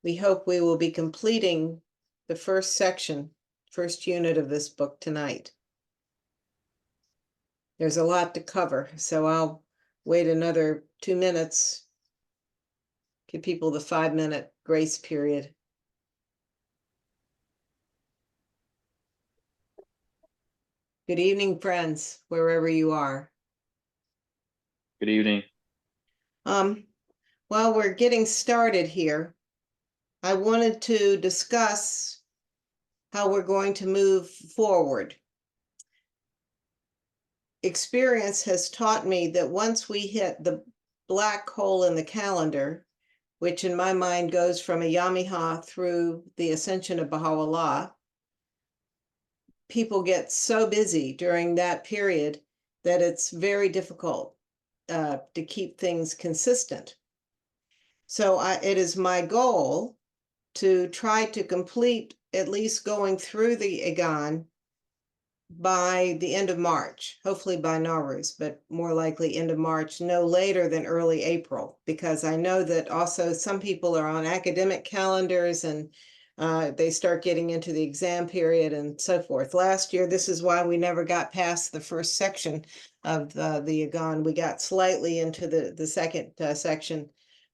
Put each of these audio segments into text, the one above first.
We hope we will be completing the first section, first unit of this book tonight. There's a lot to cover, so I'll wait another 2 minutes, give people the 5-minute grace period. Good evening, friends, wherever you are. Good evening. While we're getting started here, I wanted to discuss how we're going to move forward. Experience has taught me that once we hit the black hole in the calendar, which in my mind goes from a Yamiha through the ascension of Baha'u'llah, people get so busy during that period that it's very difficult to keep things consistent. So it is my goal to try to complete at least going through the Egan by the end of March, hopefully by Nowruz, but more likely end of March, no later than early April, because I know that also some people are on academic calendars and they start getting into the exam period and so forth. Last year, this is why we never got past the first section of the Egan. We got slightly into the second section,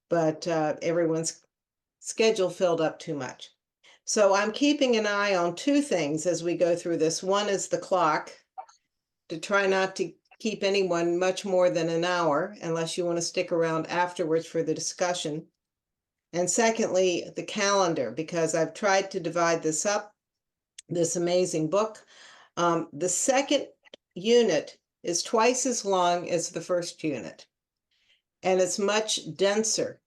but everyone's schedule filled up too much. So I'm keeping an eye on two things as we go through this. One is the clock, to try not to keep anyone much more than an hour, unless you want to stick around afterwards for the discussion. And secondly, the calendar, because I've tried to divide this up, this amazing book. The second unit is twice as long as the first unit, and it's much denser.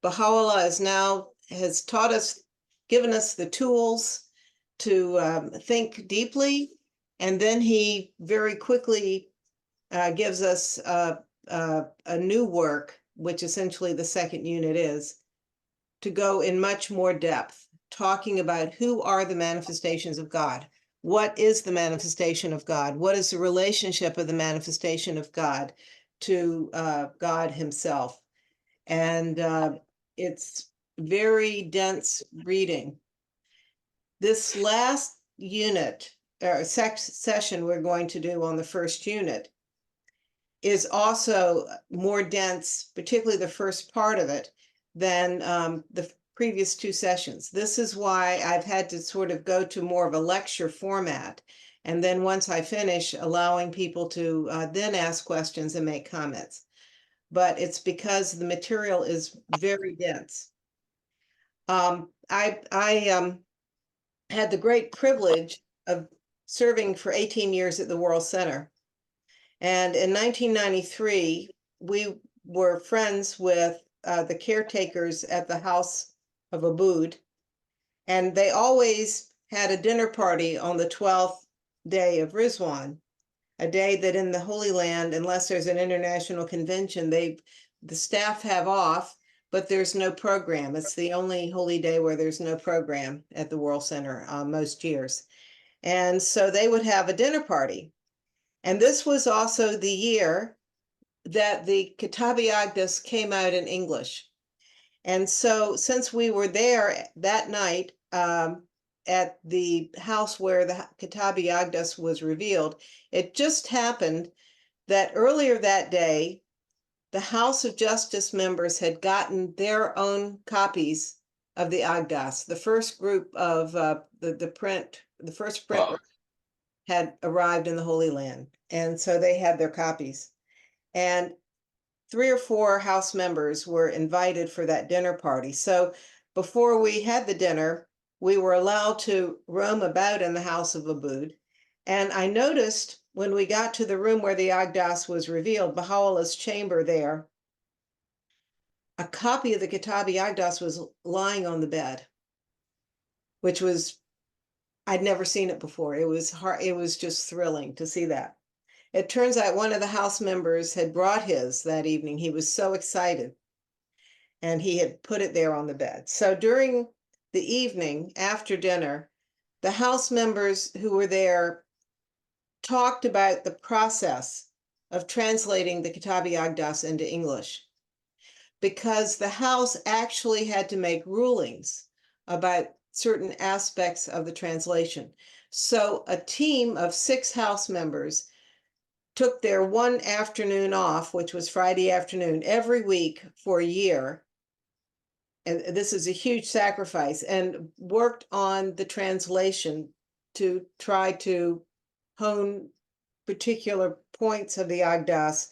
Baha'u'llah has taught us, given us the tools to think deeply, and then he very quickly gives us a new work, which essentially the second unit is, to go in much more depth, talking about who are the manifestations of God. What is the manifestation of God? What is the relationship of the manifestation of God to God himself? And it's very dense reading. This last unit or session we're going to do on the first unit is also more dense, particularly the first part of it, than the previous two sessions. This is why I've had to sort of go to more of a lecture format. And then once I finish, allowing people to then ask questions and make comments. But it's because the material is very dense. I had the great privilege of serving for 18 years at the World Center. And in 1993, we were friends with the caretakers at the House of Abood, and they always had a dinner party on the 12th day of Rizwan, a day that in the Holy Land, unless there's an international convention, the staff have off, but there's no program. It's the only holy day where there's no program at the World Center most years. And so they would have a dinner party. And this was also the year that the Kitab-i Aqdas came out in English. And so since we were there that night at the house where the Kitab-i Aqdas was revealed, it just happened that earlier that day, the House of Justice members had gotten their own copies of the Aqdas. The first group of the first print had arrived in the Holy Land. And so they had their copies. And 3 or 4 House members were invited for that dinner party. So before we had the dinner, we were allowed to roam about in the House of Abood. And I noticed when we got to the room where the Aqdas was revealed, Baha'u'llah's chamber there, a copy of the Kitab-i Aqdas was lying on the bed, which was, I'd never seen it before. It was hard, it was just thrilling to see that. It turns out one of the House members had brought his that evening. He was so excited, and he had put it there on the bed. So during the evening after dinner, the House members who were there talked about the process of translating the Kitab-i Aqdas into English. because the House actually had to make rulings about certain aspects of the translation. So a team of 6 House members took their one afternoon off, which was Friday afternoon, every week for a year. And this is a huge sacrifice, and worked on the translation to try to hone particular points of the Agdas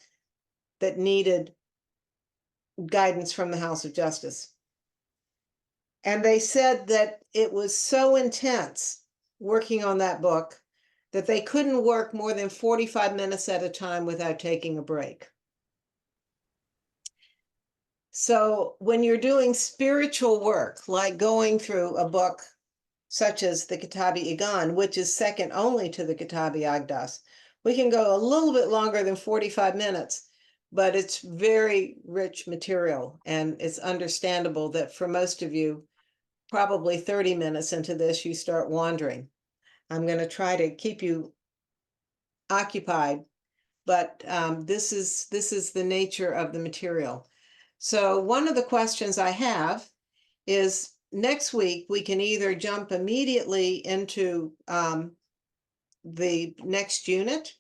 that needed guidance from the House of Justice. And they said that it was so intense working on that book that they couldn't work more than 45 minutes at a time without taking a break. So when you're doing spiritual work, like going through a book such as the Kitabi Igan, which is second only to the Kitabi Agdas, we can go a little bit longer than 45 minutes, but it's very rich material. And it's understandable that for most of you, probably 30 minutes into this, you start wandering. I'm going to try to keep you occupied, but this is the nature of the material. So one of the questions I have is, next week we can either jump immediately into the next unit,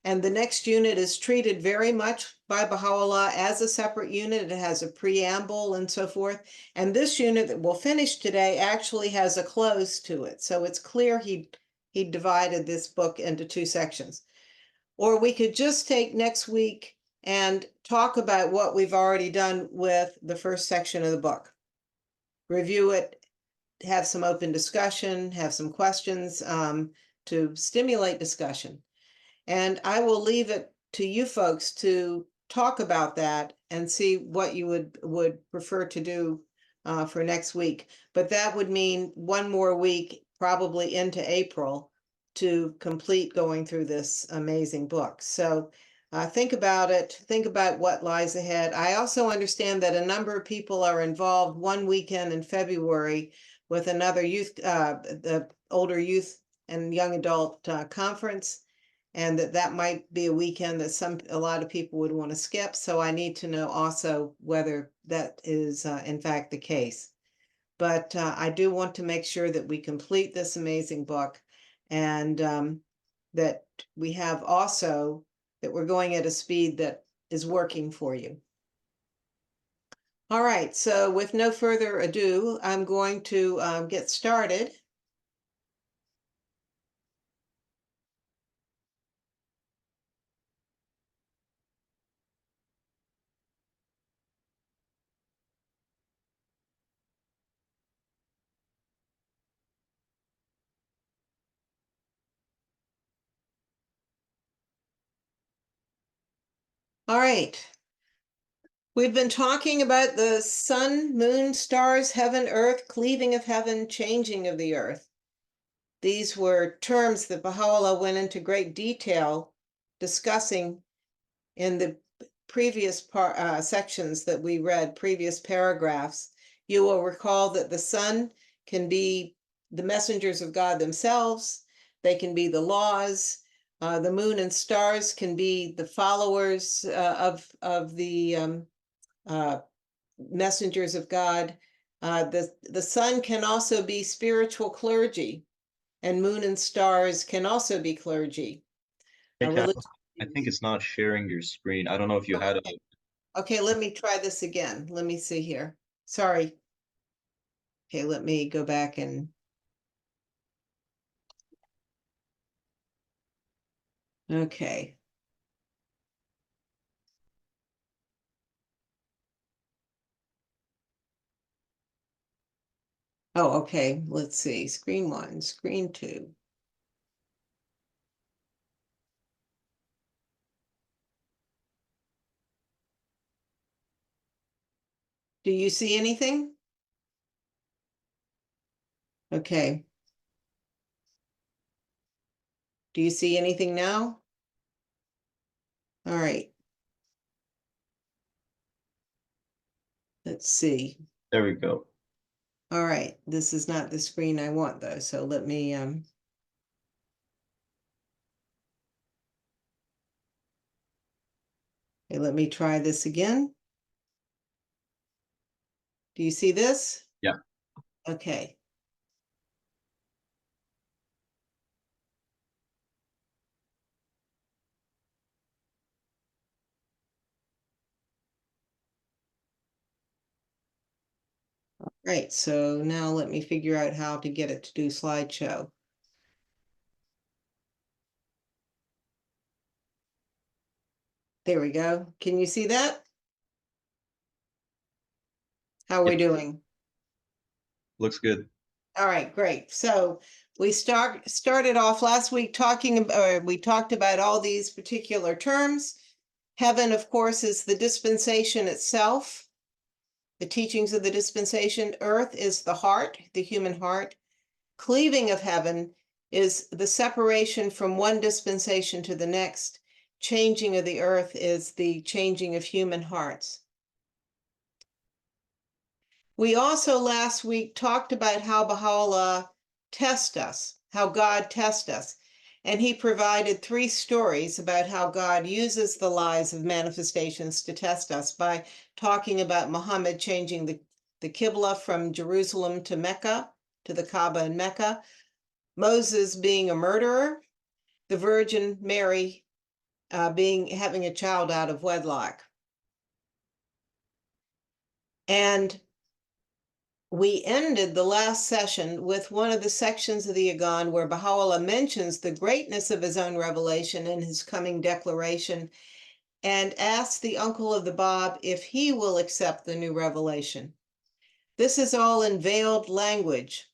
and the next unit is treated very much by Baha'u'llah as a separate unit. It has a preamble and so forth. And this unit that we'll finish today actually has a close to it. So it's clear he divided this book into 2 sections. Or we could just take next week and talk about what we've already done with the first section of the book. Review it, have some open discussion, have some questions to stimulate discussion. And I will leave it to you folks to talk about that and see what you would prefer to do for next week. But that would mean one more week, probably into April, to complete going through this amazing book. So think about it. Think about what lies ahead. I also understand that a number of people are involved one weekend in February with another youth, the older youth and young adult conference, and that might be a weekend that a lot of people would want to skip. So I need to know also whether that is in fact the case. But I do want to make sure that we complete this amazing book, and that we have also that we're going at a speed that is working for you. All right, so with no further ado, I'm going to get started. All right. We've been talking about the sun, moon, stars, heaven, earth, cleaving of heaven, changing of the earth. These were terms that Baha'u'llah went into great detail discussing in the previous sections that we read, previous paragraphs. You will recall that the sun can be the messengers of God themselves. They can be the laws. The moon and stars can be the followers of the messengers of God. The sun can also be spiritual clergy, and moon and stars can also be clergy. Hey, Kat, I think it's not sharing your screen. I don't know if you had a. Okay, let me try this again. Let me see here. Sorry. Okay, let me go back and. Okay. Oh, okay. Let's see. Screen 1, screen 2. Do you see anything? Okay. Do you see anything now? All right. Let's see. There we go. All right. This is not the screen I want though. So let me okay, let me try this again. Do you see this? Yeah. Okay. Right, so now let me figure out how to get it to do slideshow. There we go. Can you see that? How are we doing? Looks good. All right, great. So we started off last week we talked about all these particular terms. Heaven, of course, is the dispensation itself, the teachings of the dispensation. Earth is the heart, the human heart. Cleaving of heaven is the separation from one dispensation to the next. Changing of the earth is the changing of human hearts. We also last week talked about how Baha'u'llah tests us, how God tests us. And he provided 3 stories about how God uses the lies of manifestations to test us by talking about Muhammad changing the Qibla from Jerusalem to Mecca, to the Kaaba in Mecca, Moses being a murderer, the Virgin Mary having a child out of wedlock. And we ended the last session with one of the sections of the Agan where Baha'u'llah mentions the greatness of his own revelation and his coming declaration, and asks the uncle of the Bab if he will accept the new revelation. This is all in veiled language.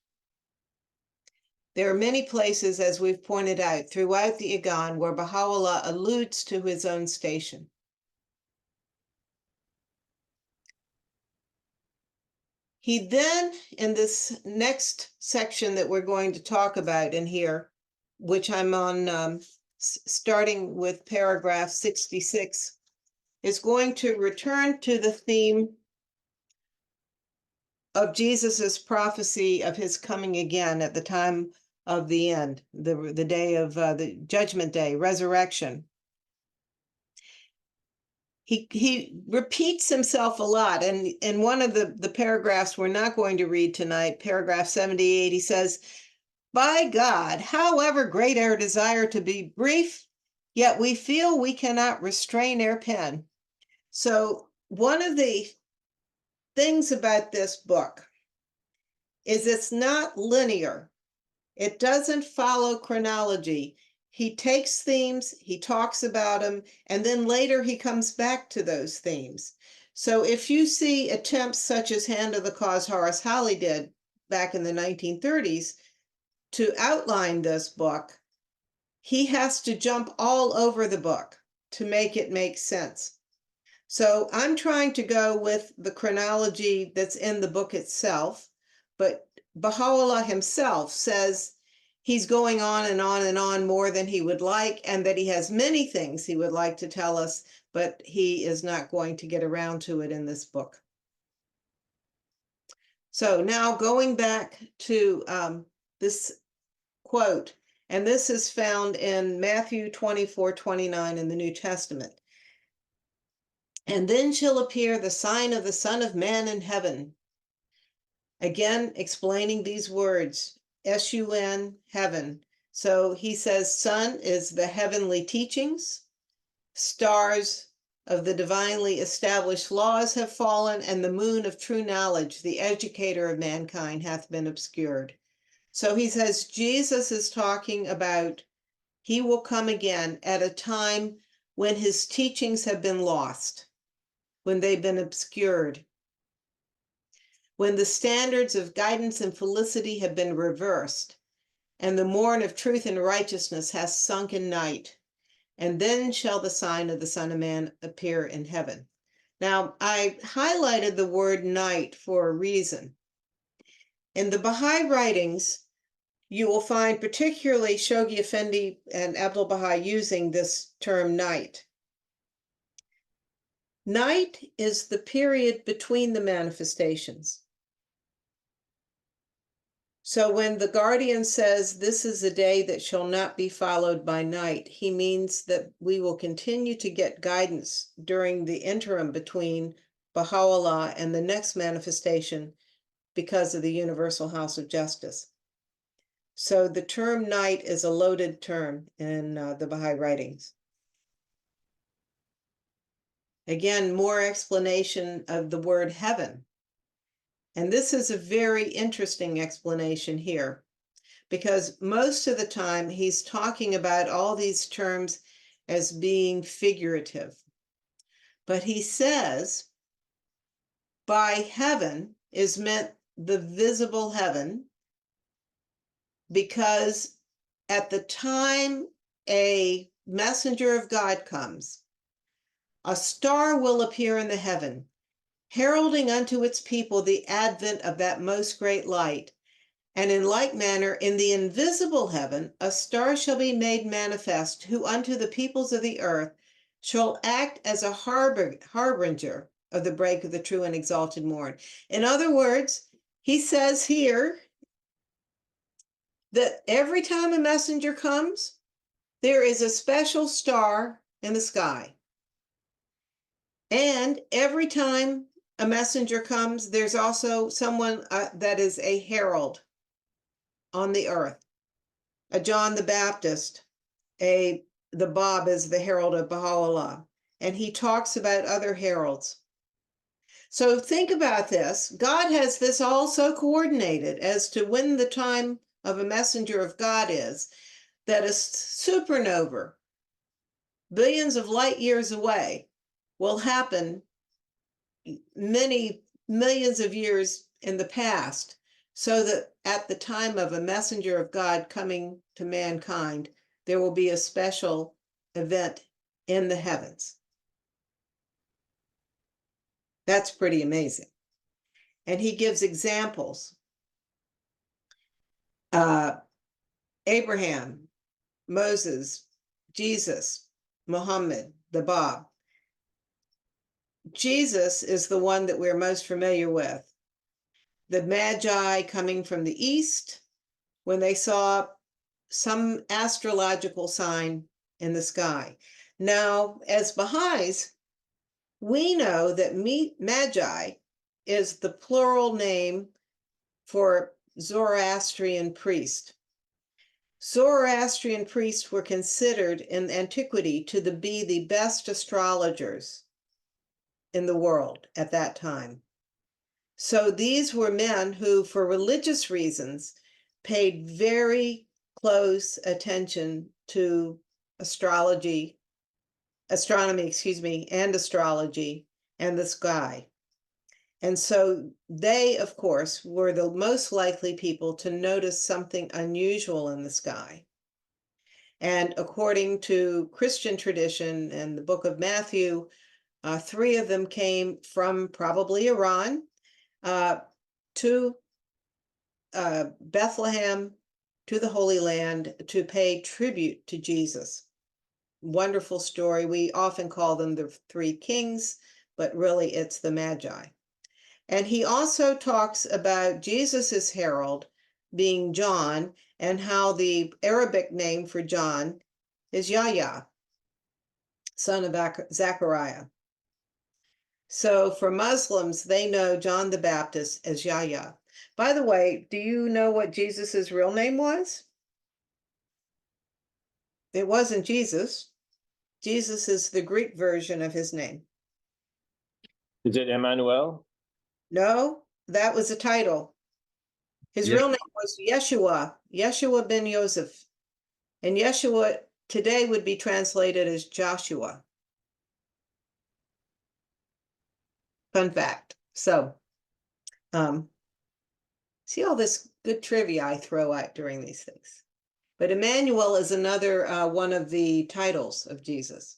There are many places, as we've pointed out, throughout the Agan where Baha'u'llah alludes to his own station. He then, in this next section that we're going to talk about in here, which I'm on starting with paragraph 66, is going to return to the theme of Jesus's prophecy of his coming again at the time of the end, the day of the judgment day, resurrection. He repeats himself a lot. And in one of the paragraphs we're not going to read tonight, paragraph 78, he says, "By God, however great our desire to be brief, yet we feel we cannot restrain our pen." So one of the things about this book is it's not linear. It doesn't follow chronology. He takes themes, he talks about them, and then later he comes back to those themes. So if you see attempts such as Hand of the Cause Horace Holly did back in the 1930s to outline this book, he has to jump all over the book to make it make sense. So I'm trying to go with the chronology that's in the book itself, but Baha'u'llah himself says he's going on and on and on more than he would like, and that he has many things he would like to tell us, but he is not going to get around to it in this book. So now going back to this quote, and this is found in Matthew 24:29 in the New Testament. "And then shall appear the sign of the Son of Man in heaven." Again, explaining these words, S-U-N, heaven. So he says sun is the heavenly teachings, stars of the divinely established laws have fallen, and the moon of true knowledge, the educator of mankind, hath been obscured. So he says Jesus is talking about he will come again at a time when his teachings have been lost, when they've been obscured, when the standards of guidance and felicity have been reversed, and the morn of truth and righteousness has sunk in night, and then shall the sign of the Son of Man appear in heaven. Now, I highlighted the word night for a reason. In the Baha'i writings, you will find particularly Shoghi Effendi and Abdul Baha using this term night. Night is the period between the manifestations. So when the guardian says this is a day that shall not be followed by night, he means that we will continue to get guidance during the interim between Baha'u'llah and the next manifestation because of the Universal House of Justice. So the term night is a loaded term in the Baha'i writings. Again, more explanation of the word heaven. And this is a very interesting explanation here, because most of the time he's talking about all these terms as being figurative. But he says, by heaven is meant the visible heaven, because at the time a messenger of God comes, a star will appear in the heaven, heralding unto its people the advent of that most great light. And in like manner, in the invisible heaven, a star shall be made manifest, who unto the peoples of the earth shall act as a harbinger of the break of the true and exalted morn. In other words, he says here that every time a messenger comes, there is a special star in the sky. And every time a messenger comes, there's also someone that is a herald on the earth. A John the Baptist, the Bab is the herald of Baha'u'llah, and he talks about other heralds. So think about this. God has this all so coordinated as to when the time of a messenger of God is, that a supernova, billions of light years away, will happen many millions of years in the past, so that at the time of a messenger of God coming to mankind, there will be a special event in the heavens. That's pretty amazing. And he gives examples. Abraham, Moses, Jesus, Muhammad, the Bab. Jesus is the one that we're most familiar with. The Magi coming from the east when they saw some astrological sign in the sky. Now, as Baha'is, we know that Magi is the plural name for Zoroastrian priest. Zoroastrian priests were considered in antiquity to be the best astrologers in the world at that time. So these were men who, for religious reasons, paid very close attention to astronomy, and astrology and the sky. And so they, of course, were the most likely people to notice something unusual in the sky. And according to Christian tradition and the Book of Matthew, 3 of them came from probably Iran to Bethlehem, to the Holy Land, to pay tribute to Jesus. Wonderful story. We often call them the 3 kings, but really it's the Magi. And he also talks about Jesus's herald being John, and how the Arabic name for John is Yahya, son of Zechariah. So for Muslims, they know John the Baptist as Yahya. By the way, do you know what Jesus's real name was? It wasn't Jesus. Jesus is the Greek version of his name. Is it Emmanuel? No, that was a title. His real name was Yeshua, Yeshua ben Yosef. And Yeshua today would be translated as Joshua. Fun fact. So, see all this good trivia I throw out during these things. But Emmanuel is another one of the titles of Jesus.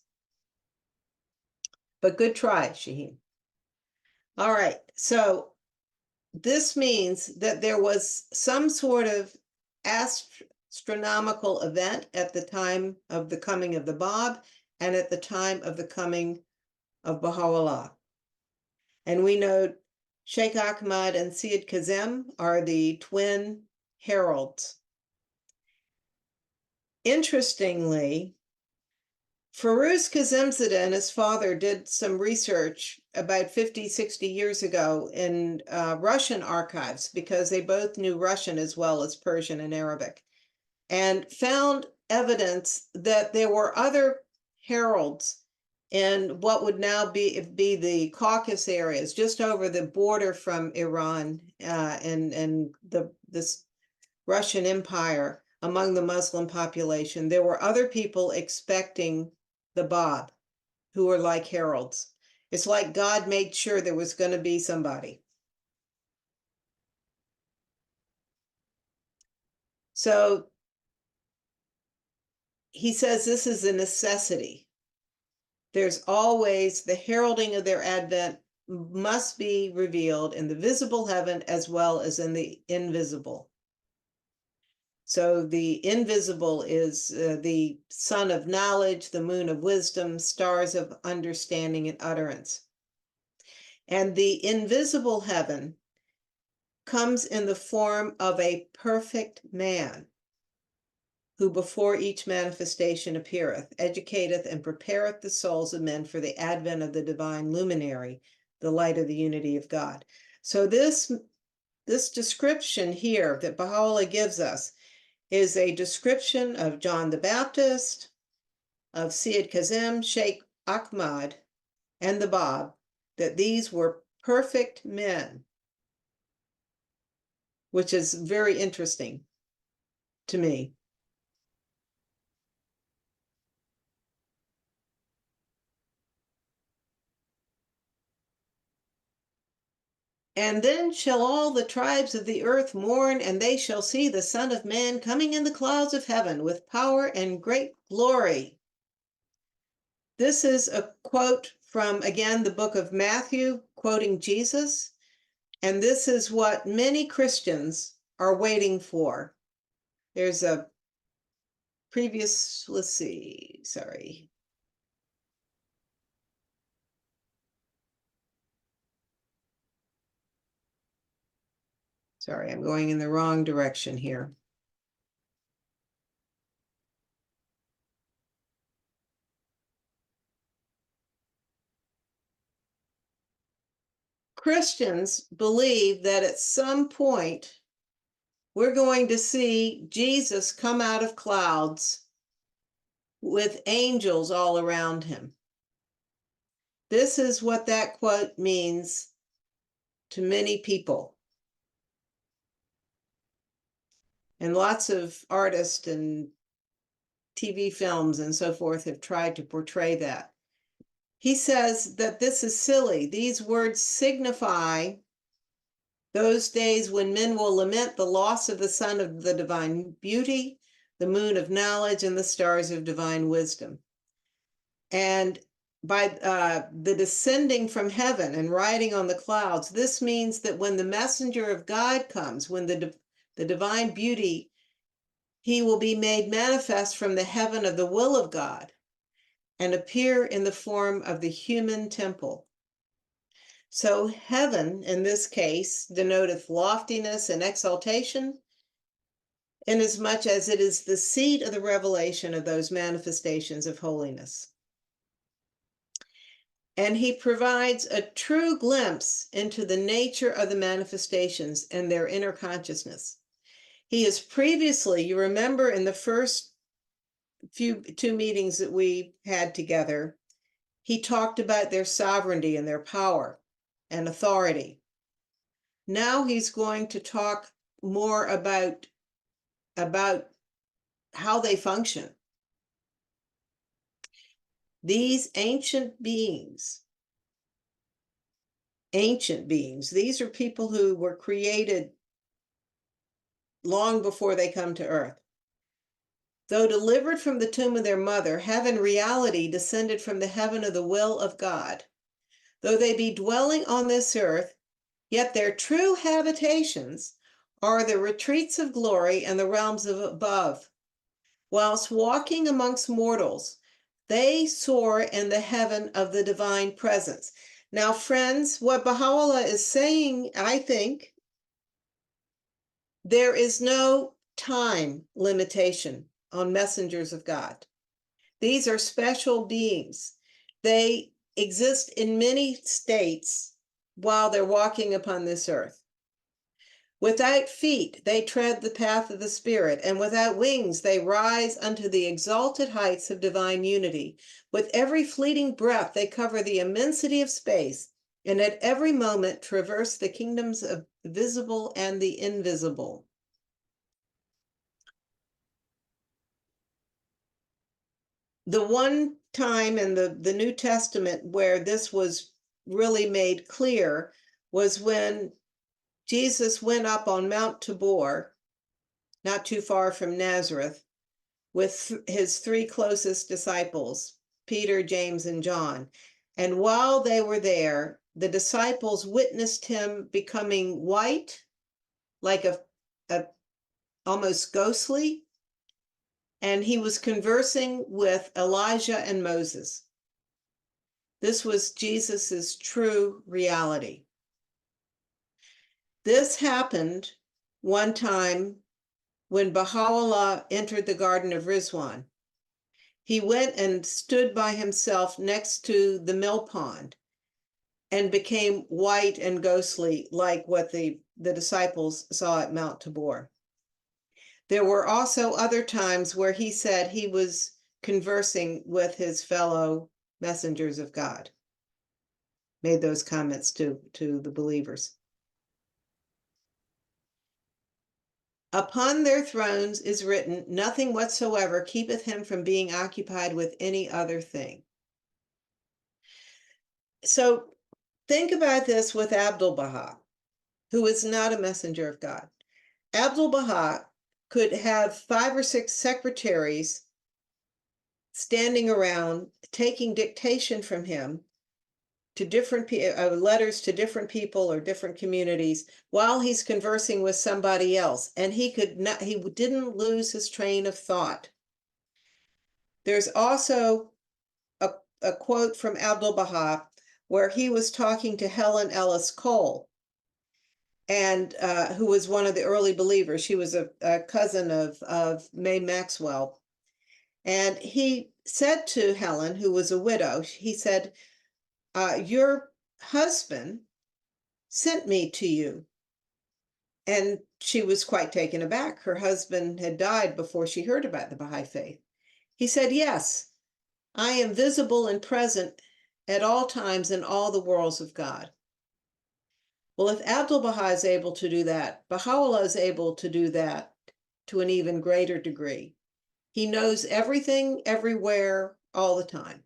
But good try, Shaheen. All right, so this means that there was some sort of astronomical event at the time of the coming of the Bab and at the time of the coming of Baha'u'llah. And we know Sheikh Ahmad and Syed Kazem are the twin heralds. Interestingly, Firuz Kazemzadeh and his father did some research about 50, 60 years ago in Russian archives, because they both knew Russian as well as Persian and Arabic, and found evidence that there were other heralds in what would now be the Caucasus areas, just over the border from Iran and this Russian Empire. Among the Muslim population, there were other people expecting the Bab, who were like heralds. It's like God made sure there was going to be somebody. So he says this is a necessity. There's always the heralding of their advent must be revealed in the visible heaven as well as in the invisible. So the invisible is the sun of knowledge, the moon of wisdom, stars of understanding and utterance. And the invisible heaven comes in the form of a perfect man, who before each manifestation appeareth, educateth and prepareth the souls of men for the advent of the divine luminary, the light of the unity of God. So this description here that Baha'u'llah gives us is a description of John the Baptist, of Syed Kazem, Sheikh Ahmad, and the Bab, that these were perfect men, which is very interesting to me. And then shall all the tribes of the earth mourn, and they shall see the Son of Man coming in the clouds of heaven with power and great glory. This is a quote from, again, the book of Matthew, quoting Jesus. And this is what many Christians are waiting for. There's a previous, let's see, sorry. Sorry, I'm going in the wrong direction here. Christians believe that at some point we're going to see Jesus come out of clouds with angels all around him. This is what that quote means to many people. And lots of artists and TV films and so forth have tried to portray that. He says that this is silly. These words signify those days when men will lament the loss of the sun of the divine beauty, the moon of knowledge, and the stars of divine wisdom. And by the descending from heaven and riding on the clouds, this means that when the messenger of God comes, when the divine beauty, he will be made manifest from the heaven of the will of God and appear in the form of the human temple. So heaven, in this case, denoteth loftiness and exaltation, inasmuch as it is the seat of the revelation of those manifestations of holiness. And he provides a true glimpse into the nature of the manifestations and their inner consciousness. He has previously, you remember in the first two meetings that we had together, he talked about their sovereignty and their power and authority. Now he's going to talk more about how they function. These ancient beings, these are people who were created long before they come to earth. Though delivered from the tomb of their mother, have in reality descended from the heaven of the will of God. Though they be dwelling on this earth, yet their true habitations are the retreats of glory and the realms of above. Whilst walking amongst mortals, they soar in the heaven of the divine presence. Now, friends, what Baha'u'llah is saying, I think, there is no time limitation on messengers of God. These are special beings. They exist in many states while they're walking upon this earth. Without feet, they tread the path of the Spirit, and without wings, they rise unto the exalted heights of divine unity. With every fleeting breath, they cover the immensity of space, and at every moment traverse the kingdoms of the visible and the invisible. The one time in the New Testament where this was really made clear was when Jesus went up on Mount Tabor, not too far from Nazareth, with his three closest disciples, Peter, James, and John. And while they were there, the disciples witnessed him becoming white, like a almost ghostly, and he was conversing with Elijah and Moses. This was Jesus's true reality. This happened one time when Baha'u'llah entered the Garden of Rizwan. He went and stood by himself next to the mill pond and became white and ghostly, like what the disciples saw at Mount Tabor. There were also other times where he said he was conversing with his fellow messengers of God. Made those comments to the believers. Upon their thrones is written, nothing whatsoever keepeth him from being occupied with any other thing. So think about this with Abdu'l-Baha, who is not a messenger of God. Abdu'l-Baha could have 5 or 6 secretaries standing around taking dictation from him to different letters to different people or different communities while he's conversing with somebody else, and he didn't lose his train of thought. There's also a quote from Abdu'l-Baha where he was talking to Helen Ellis Cole, and who was one of the early believers. She was a cousin of May Maxwell. And he said to Helen, who was a widow, he said, your husband sent me to you. And she was quite taken aback. Her husband had died before she heard about the Baha'i faith. He said, yes, I am visible and present at all times in all the worlds of God. Well, if Abdu'l-Baha is able to do that, Baha'u'llah is able to do that to an even greater degree. He knows everything, everywhere, all the time.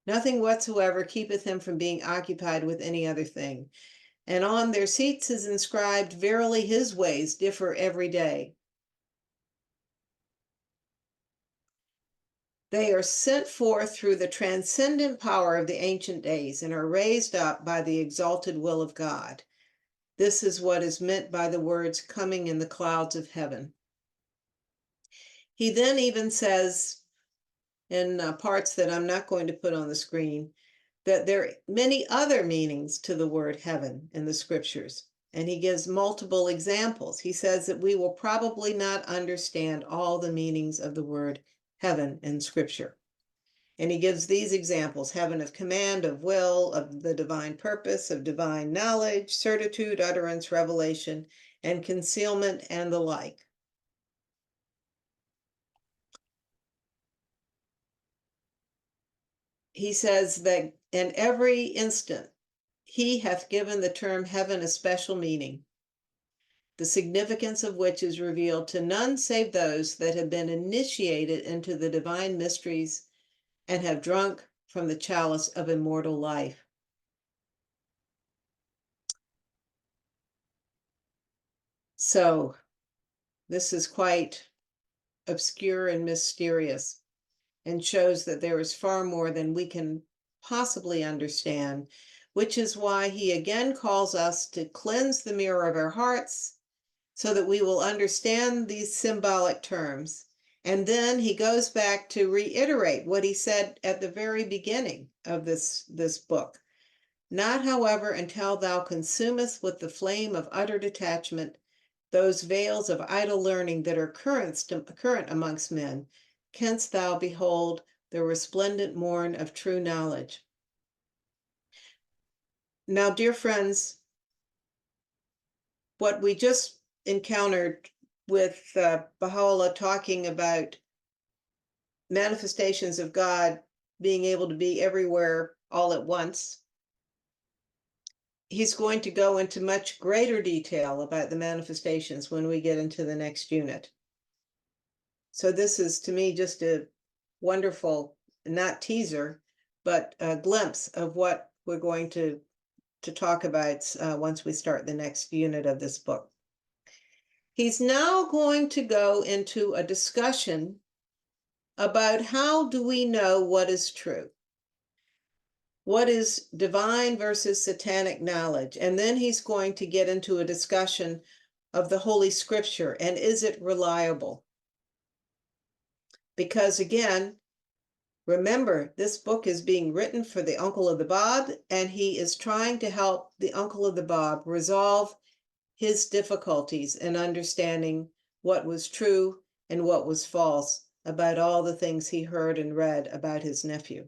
Nothing whatsoever keepeth him from being occupied with any other thing. And on their seats is inscribed, verily his ways differ every day. They are sent forth through the transcendent power of the ancient days and are raised up by the exalted will of God. This is what is meant by the words coming in the clouds of heaven. He then even says, in parts that I'm not going to put on the screen, that there are many other meanings to the word heaven in the scriptures. And he gives multiple examples. He says that we will probably not understand all the meanings of the word heaven in scripture. And he gives these examples: heaven of command, of will, of the divine purpose, of divine knowledge, certitude, utterance, revelation, and concealment, and the like. He says that in every instant, he hath given the term heaven a special meaning, the significance of which is revealed to none save those that have been initiated into the divine mysteries and have drunk from the chalice of immortal life. So this is quite obscure and mysterious, and shows that there is far more than we can possibly understand, which is why he again calls us to cleanse the mirror of our hearts so that we will understand these symbolic terms. And then he goes back to reiterate what he said at the very beginning of this book. Not, however, until thou consumest with the flame of utter detachment those veils of idle learning that are current amongst men, canst thou behold the resplendent morn of true knowledge. Now, dear friends, what we just encountered with Baha'u'llah talking about manifestations of God being able to be everywhere all at once, he's going to go into much greater detail about the manifestations when we get into the next unit. So this is, to me, just a wonderful, not teaser, but a glimpse of what we're going to talk about once we start the next unit of this book. He's now going to go into a discussion about how do we know what is true? What is divine versus satanic knowledge? And then he's going to get into a discussion of the Holy Scripture and is it reliable? Because again, remember, this book is being written for the uncle of the Bab, and he is trying to help the uncle of the Bab resolve his difficulties in understanding what was true and what was false about all the things he heard and read about his nephew.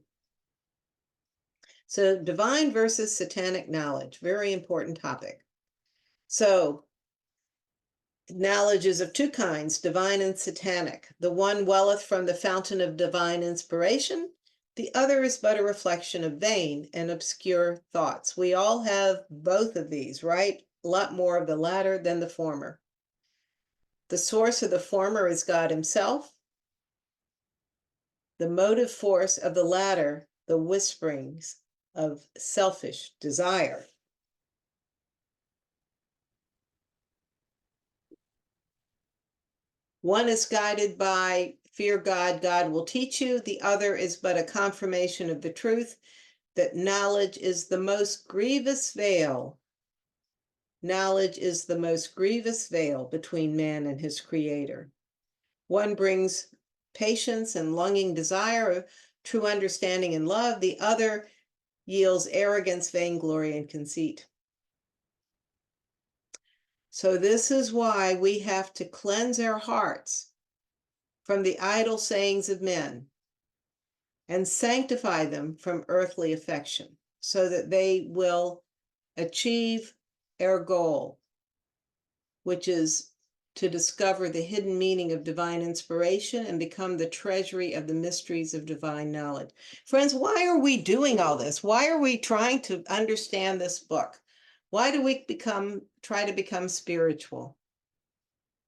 So divine versus satanic knowledge, very important topic. So knowledge is of two kinds, divine and satanic. The one welleth from the fountain of divine inspiration. The other is but a reflection of vain and obscure thoughts. We all have both of these, right? A lot more of the latter than the former. The source of the former is God himself. The motive force of the latter, the whisperings of selfish desire. One is guided by fear God, God will teach you. The other is but a confirmation of the truth that knowledge is the most grievous veil. Knowledge is the most grievous veil between man and his creator. One brings patience and longing desire of true understanding and love. The other yields arrogance, vainglory, and conceit. So this is why we have to cleanse our hearts from the idle sayings of men and sanctify them from earthly affection so that they will achieve our goal, which is to discover the hidden meaning of divine inspiration and become the treasury of the mysteries of divine knowledge. Friends, why are we doing all this? Why are we trying to understand this book? Why do we try to become spiritual?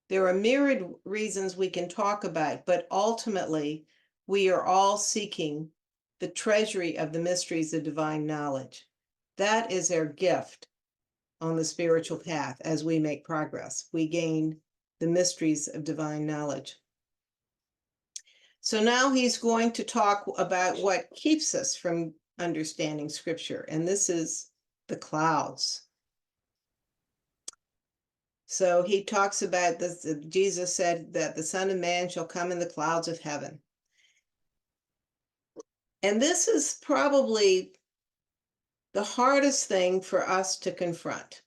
There are myriad reasons we can talk about, but ultimately, we are all seeking the treasury of the mysteries of divine knowledge. That is our gift on the spiritual path as we make progress. We gain the mysteries of divine knowledge. So now he's going to talk about what keeps us from understanding Scripture, and this is the clouds. So he talks about this. Jesus said that the Son of Man shall come in the clouds of heaven. And this is probably the hardest thing for us to confront,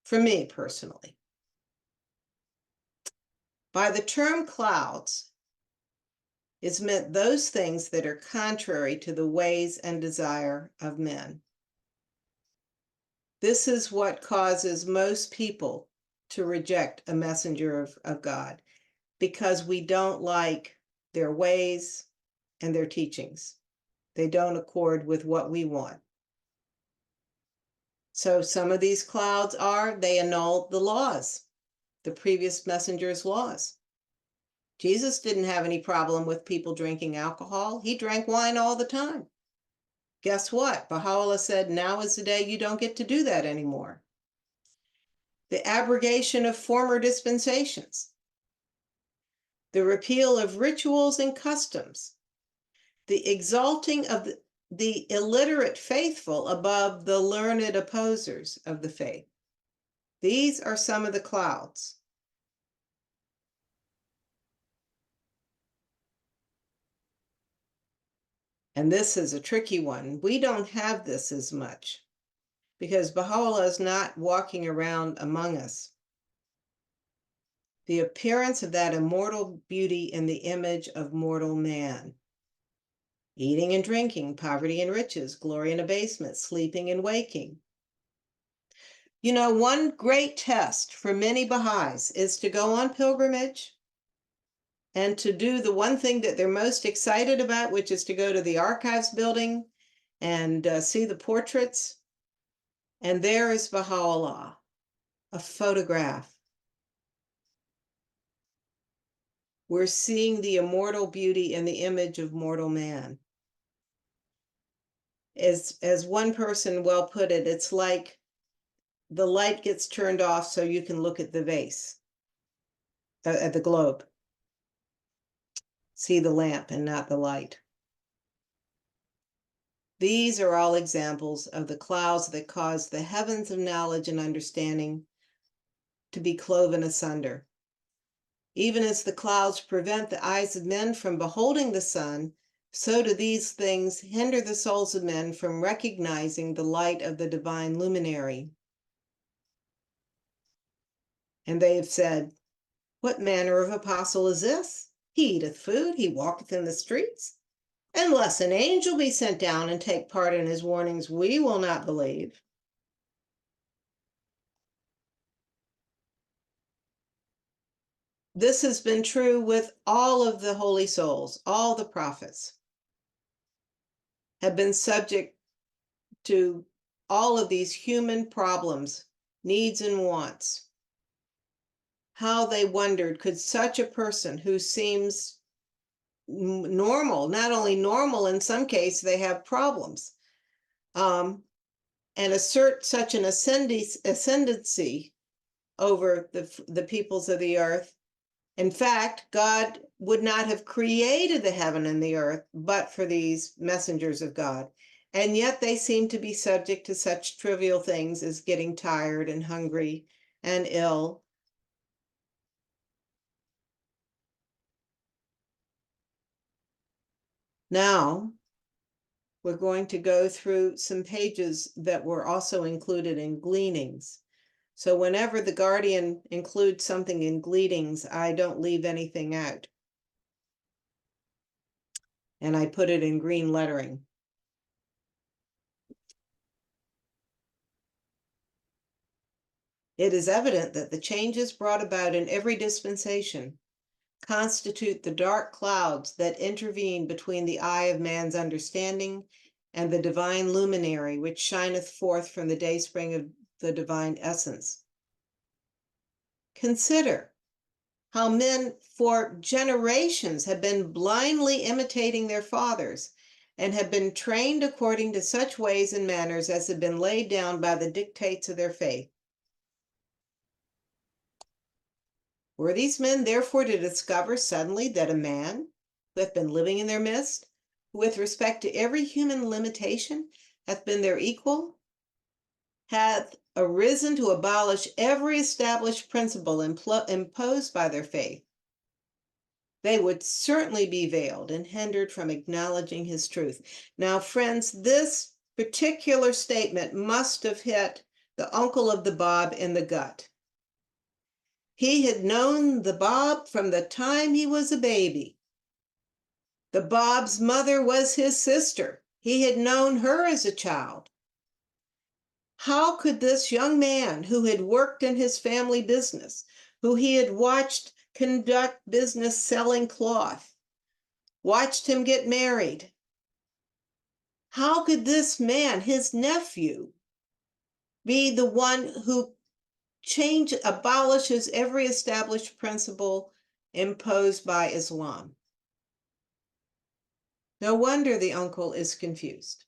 for me personally. By the term clouds is meant those things that are contrary to the ways and desire of men. This is what causes most people to reject a messenger of God, because we don't like their ways and their teachings. They don't accord with what we want. So some of these clouds they annul the laws, the previous messenger's laws. Jesus didn't have any problem with people drinking alcohol. He drank wine all the time. Guess what? Baha'u'llah said, now is the day you don't get to do that anymore. The abrogation of former dispensations, the repeal of rituals and customs, the exalting of the illiterate faithful above the learned opposers of the faith. These are some of the clouds. And this is a tricky one. We don't have this as much because Baha'u'llah is not walking around among us. the appearance of that immortal beauty in the image of mortal man. Eating and drinking, poverty and riches, glory and abasement, sleeping and waking. You know, one great test for many Baha'is is to go on pilgrimage and to do the one thing that they're most excited about, which is to go to the archives building and see the portraits. And there is Baha'u'llah, a photograph. We're seeing the immortal beauty in the image of mortal man. As one person well put it, it's like the light gets turned off so you can look at the vase, at the globe. See the lamp and not the light. These are all examples of the clouds that cause the heavens of knowledge and understanding to be cloven asunder. Even as the clouds prevent the eyes of men from beholding the sun, so do these things hinder the souls of men from recognizing the light of the divine luminary. And they have said, "What manner of apostle is this? He eateth food, he walketh in the streets. Unless an angel be sent down and take part in his warnings, we will not believe." This has been true with all of the holy souls. All the prophets have been subject to all of these human problems, needs and wants. How they wondered, could such a person who seems normal, not only normal, in some cases they have problems, and assert such an ascendancy over the peoples of the earth. In fact, God would not have created the heaven and the earth but for these messengers of God. And yet they seem to be subject to such trivial things as getting tired and hungry and ill. Now, we're going to go through some pages that were also included in Gleanings. So whenever the Guardian includes something in Gleanings, I don't leave anything out. And I put it in green lettering. It is evident that the changes brought about in every dispensation constitute the dark clouds that intervene between the eye of man's understanding and the divine luminary which shineth forth from the dayspring of the divine essence. Consider how men for generations have been blindly imitating their fathers and have been trained according to such ways and manners as have been laid down by the dictates of their faith. Were these men therefore to discover suddenly that a man who hath been living in their midst, who with respect to every human limitation hath been their equal, hath arisen to abolish every established principle imposed by their faith, they would certainly be veiled and hindered from acknowledging his truth. Now, friends, this particular statement must have hit the uncle of the Bab in the gut. He had known the Bab from the time he was a baby. The Bab's mother was his sister. He had known her as a child. How could this young man who had worked in his family business, who he had watched conduct business selling cloth, watched him get married, how could this man, his nephew, be the one who abolishes every established principle imposed by Islam? No wonder the uncle is confused.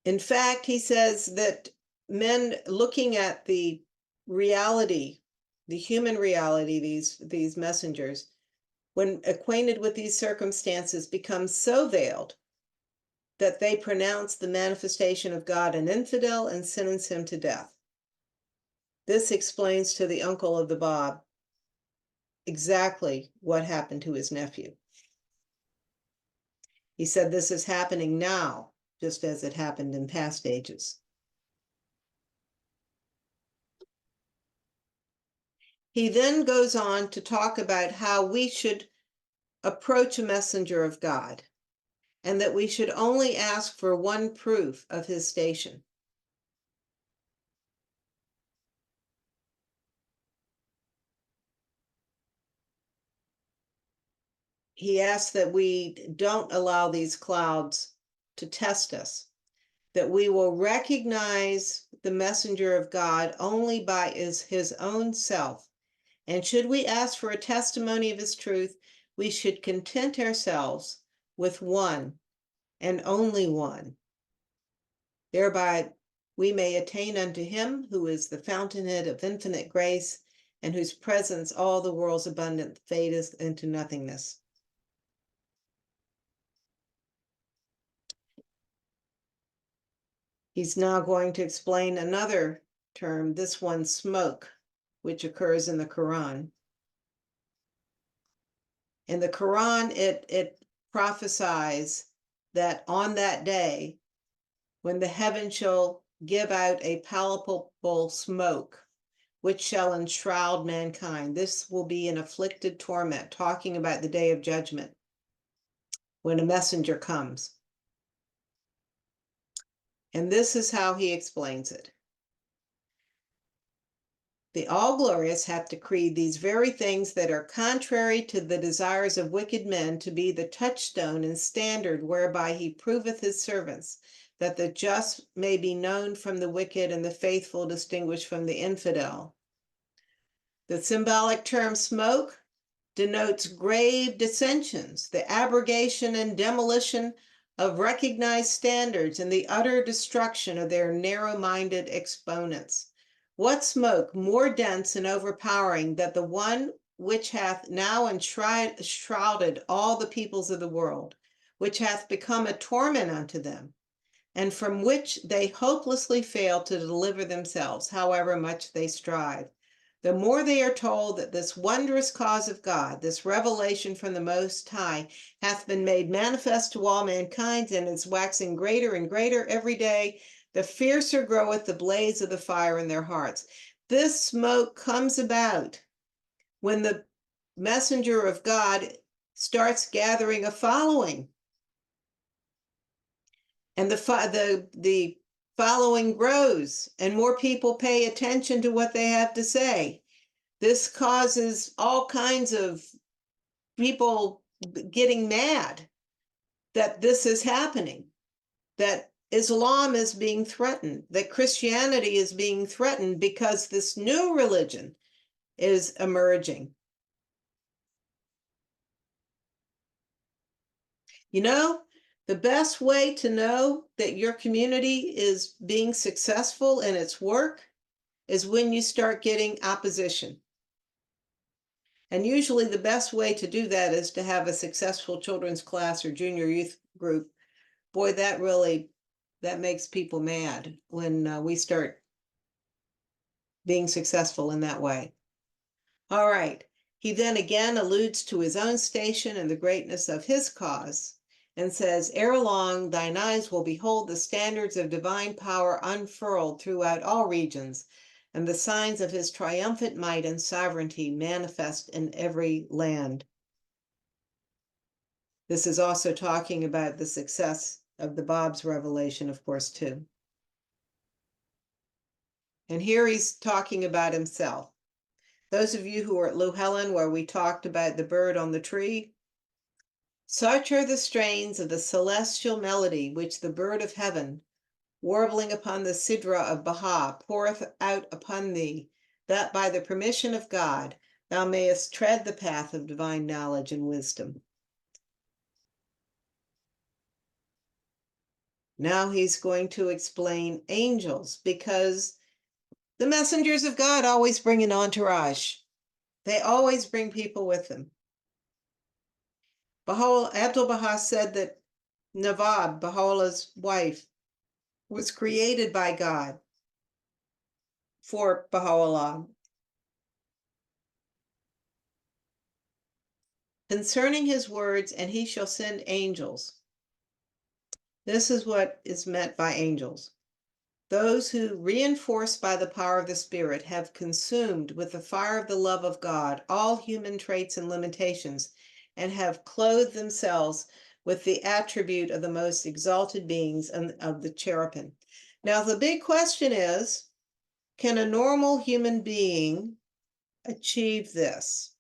In fact, he says that men looking at the reality, the human reality, these messengers, when acquainted with these circumstances, become so veiled that they pronounce the manifestation of God an infidel and sentence him to death. This explains to the uncle of the Bab exactly what happened to his nephew. He said this is happening now, just as it happened in past ages. He then goes on to talk about how we should approach a messenger of God, and that we should only ask for one proof of his station. He asks that we don't allow these clouds to test us, that we will recognize the messenger of God only by his own self. And should we ask for a testimony of his truth, we should content ourselves with one and only one. Thereby we may attain unto him who is the fountainhead of infinite grace, and whose presence all the world's abundant fadeth into nothingness. He's now going to explain another term, this one smoke, which occurs in the Quran. In the Quran, it prophesies that on that day, when the heaven shall give out a palpable smoke, which shall enshroud mankind, this will be an afflicted torment, talking about the day of judgment, when a messenger comes. And this is how he explains it. The All-Glorious hath decreed these very things that are contrary to the desires of wicked men to be the touchstone and standard whereby he proveth his servants, that the just may be known from the wicked and the faithful distinguished from the infidel. The symbolic term smoke denotes grave dissensions, the abrogation and demolition of recognized standards, and the utter destruction of their narrow-minded exponents. What smoke more dense and overpowering than the one which hath now enshrouded all the peoples of the world, which hath become a torment unto them, and from which they hopelessly fail to deliver themselves, however much they strive. The more they are told that this wondrous cause of God, this revelation from the Most High, hath been made manifest to all mankind, and is waxing greater and greater every day, the fiercer groweth the blaze of the fire in their hearts. This smoke comes about when the messenger of God starts gathering a following. And the following grows, and more people pay attention to what they have to say. This causes all kinds of people getting mad that this is happening, that Islam is being threatened, that Christianity is being threatened because this new religion is emerging. You know, the best way to know that your community is being successful in its work is when you start getting opposition. And usually the best way to do that is to have a successful children's class or junior youth group. Boy, that makes people mad when we start being successful in that way. All right. He then again alludes to his own station and the greatness of his cause, and says, ere long thine eyes will behold the standards of divine power unfurled throughout all regions, and the signs of his triumphant might and sovereignty manifest in every land. This is also talking about the success of the Bab's revelation, of course, too. And here he's talking about himself. Those of you who were at Llewellyn, where we talked about the bird on the tree, such are the strains of the celestial melody which the bird of heaven, warbling upon the sidra of Baha, poureth out upon thee, that by the permission of God thou mayest tread the path of divine knowledge and wisdom. Now he's going to explain angels, because the messengers of God always bring an entourage. They always bring people with them. Abdu'l-Baha said that Nawab, Baha'u'llah's wife, was created by God for Baha'u'llah. Concerning his words, and he shall send angels, This is what is meant by angels. Those who, reinforced by the power of the Spirit, have consumed with the fire of the love of God all human traits and limitations, and have clothed themselves with the attribute of the most exalted beings and of the cherubim. Now, the big question is, can a normal human being achieve this?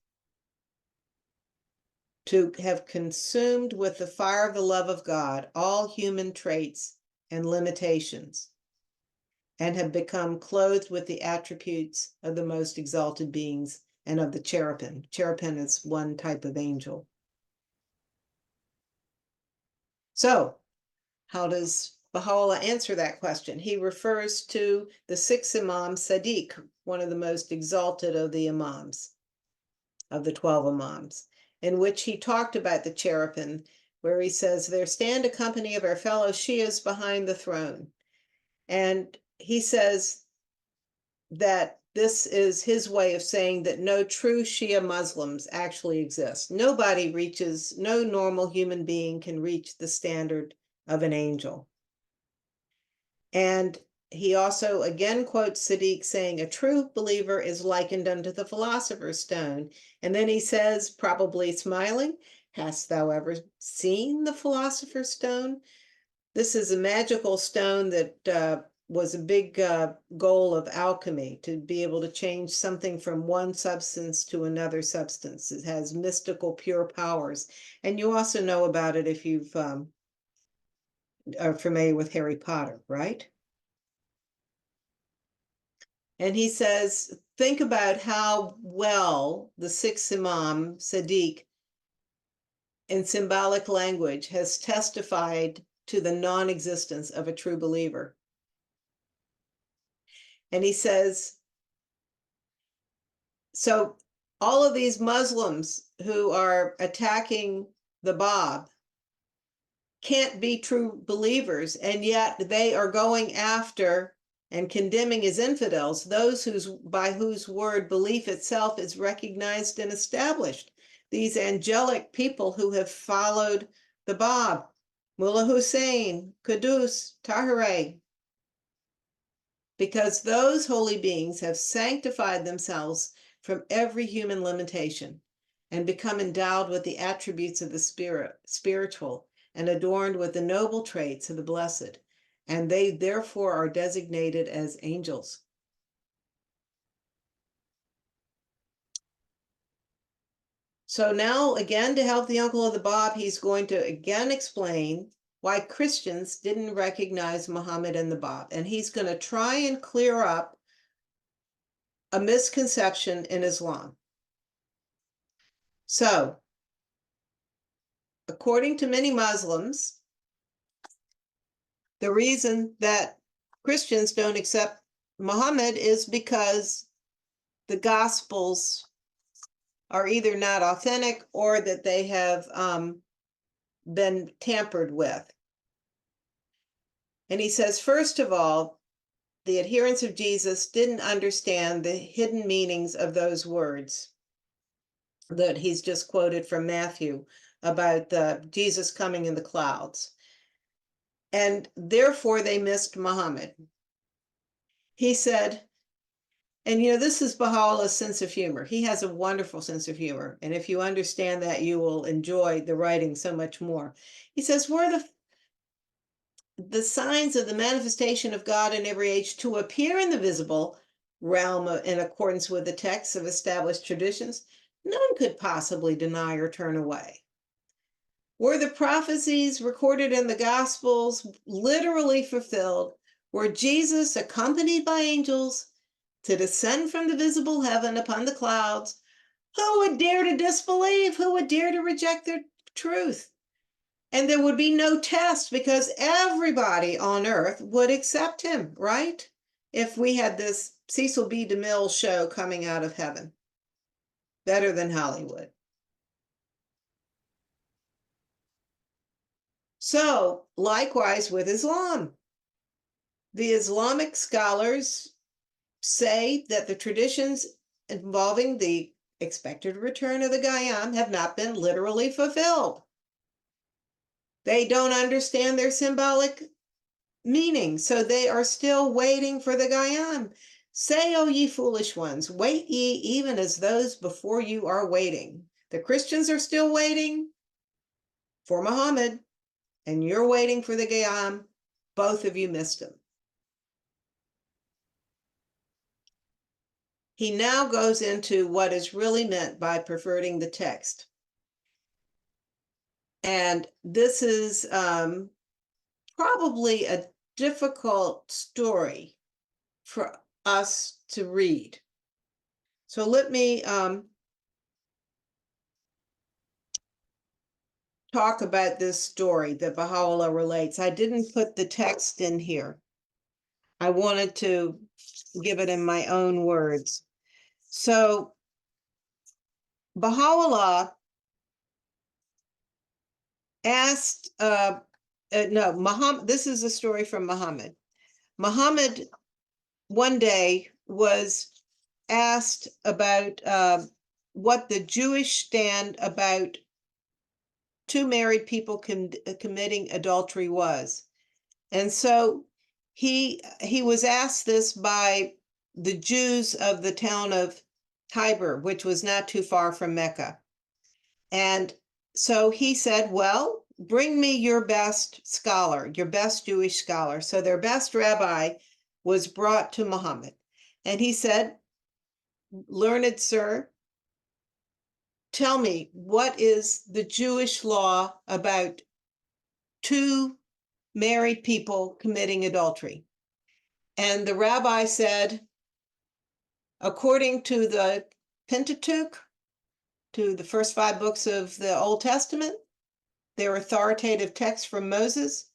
To have consumed with the fire of the love of God all human traits and limitations, and have become clothed with the attributes of the most exalted beings and of the cherubim. Cherubim is one type of angel. So, how does Baha'u'llah answer that question? He refers to the sixth Imam, Sadiq, one of the most exalted of the Imams, of the 12 Imams, in which he talked about the cherubim, where he says, there stand a company of our fellow Shias behind the throne. And he says that this is his way of saying that no true Shia Muslims actually exist. Nobody reaches, no normal human being can reach the standard of an angel. And he also again quotes Sadiq saying, a true believer is likened unto the philosopher's stone. And then he says, probably smiling, hast thou ever seen the philosopher's stone? This is a magical stone that was a big goal of alchemy, to be able to change something from one substance to another substance. It has mystical, pure powers. And you also know about it if you've are familiar with Harry Potter, right? And he says, think about how well the sixth Imam, Sadiq, in symbolic language has testified to the non-existence of a true believer. And he says, so all of these Muslims who are attacking the Bab can't be true believers, and yet they are going after and condemning as infidels those by whose word belief itself is recognized and established. These angelic people who have followed the Bab, Mullah Hussein, Qudus, Tahirih, because those holy beings have sanctified themselves from every human limitation and become endowed with the attributes of the spiritual, and adorned with the noble traits of the blessed, and they therefore are designated as angels. So now, again, to help the uncle of the Bab, he's going to again explain why Christians didn't recognize Muhammad and the Bab. And he's going to try and clear up a misconception in Islam. So, according to many Muslims, the reason that Christians don't accept Muhammad is because the Gospels are either not authentic or that they have been tampered with. And he says, first of all, the adherents of Jesus didn't understand the hidden meanings of those words that he's just quoted from Matthew about Jesus coming in the clouds. And therefore they missed Muhammad. He said, and this is Baha'u'llah's sense of humor. He has a wonderful sense of humor. And if you understand that, you will enjoy the writing so much more. He says, were the signs of the manifestation of God in every age to appear in the visible realm in accordance with the texts of established traditions, none could possibly deny or turn away. Were the prophecies recorded in the Gospels literally fulfilled, were Jesus accompanied by angels to descend from the visible heaven upon the clouds, who would dare to disbelieve? Who would dare to reject their truth? And there would be no test, because everybody on earth would accept him, right? If we had this Cecil B. DeMille show coming out of heaven, better than Hollywood. So, likewise with Islam. The Islamic scholars say that the traditions involving the expected return of the Qayyam have not been literally fulfilled. They don't understand their symbolic meaning, so they are still waiting for the Gayam. Say, O ye foolish ones, wait ye even as those before you are waiting. The Christians are still waiting for Muhammad, and you're waiting for the Gayam. Both of you missed him. He now goes into what is really meant by perverting the text. And this is probably a difficult story for us to read. So let me talk about this story that Baha'u'llah relates. I didn't put the text in here. I wanted to give it in my own words. So Baha'u'llah asked, Muhammad, this is a story from Muhammad. Muhammad one day was asked about what the Jewish stand about two married people committing adultery was. And so he was asked this by the Jews of the town of Tiber, which was not too far from Mecca. And so he said, well, bring me your best scholar, your best Jewish scholar. So their best rabbi was brought to Muhammad. And he said, learned sir, tell me, what is the Jewish law about two married people committing adultery? And the rabbi said, according to the Pentateuch, to the first 5 books of the Old Testament, their authoritative text from Moses,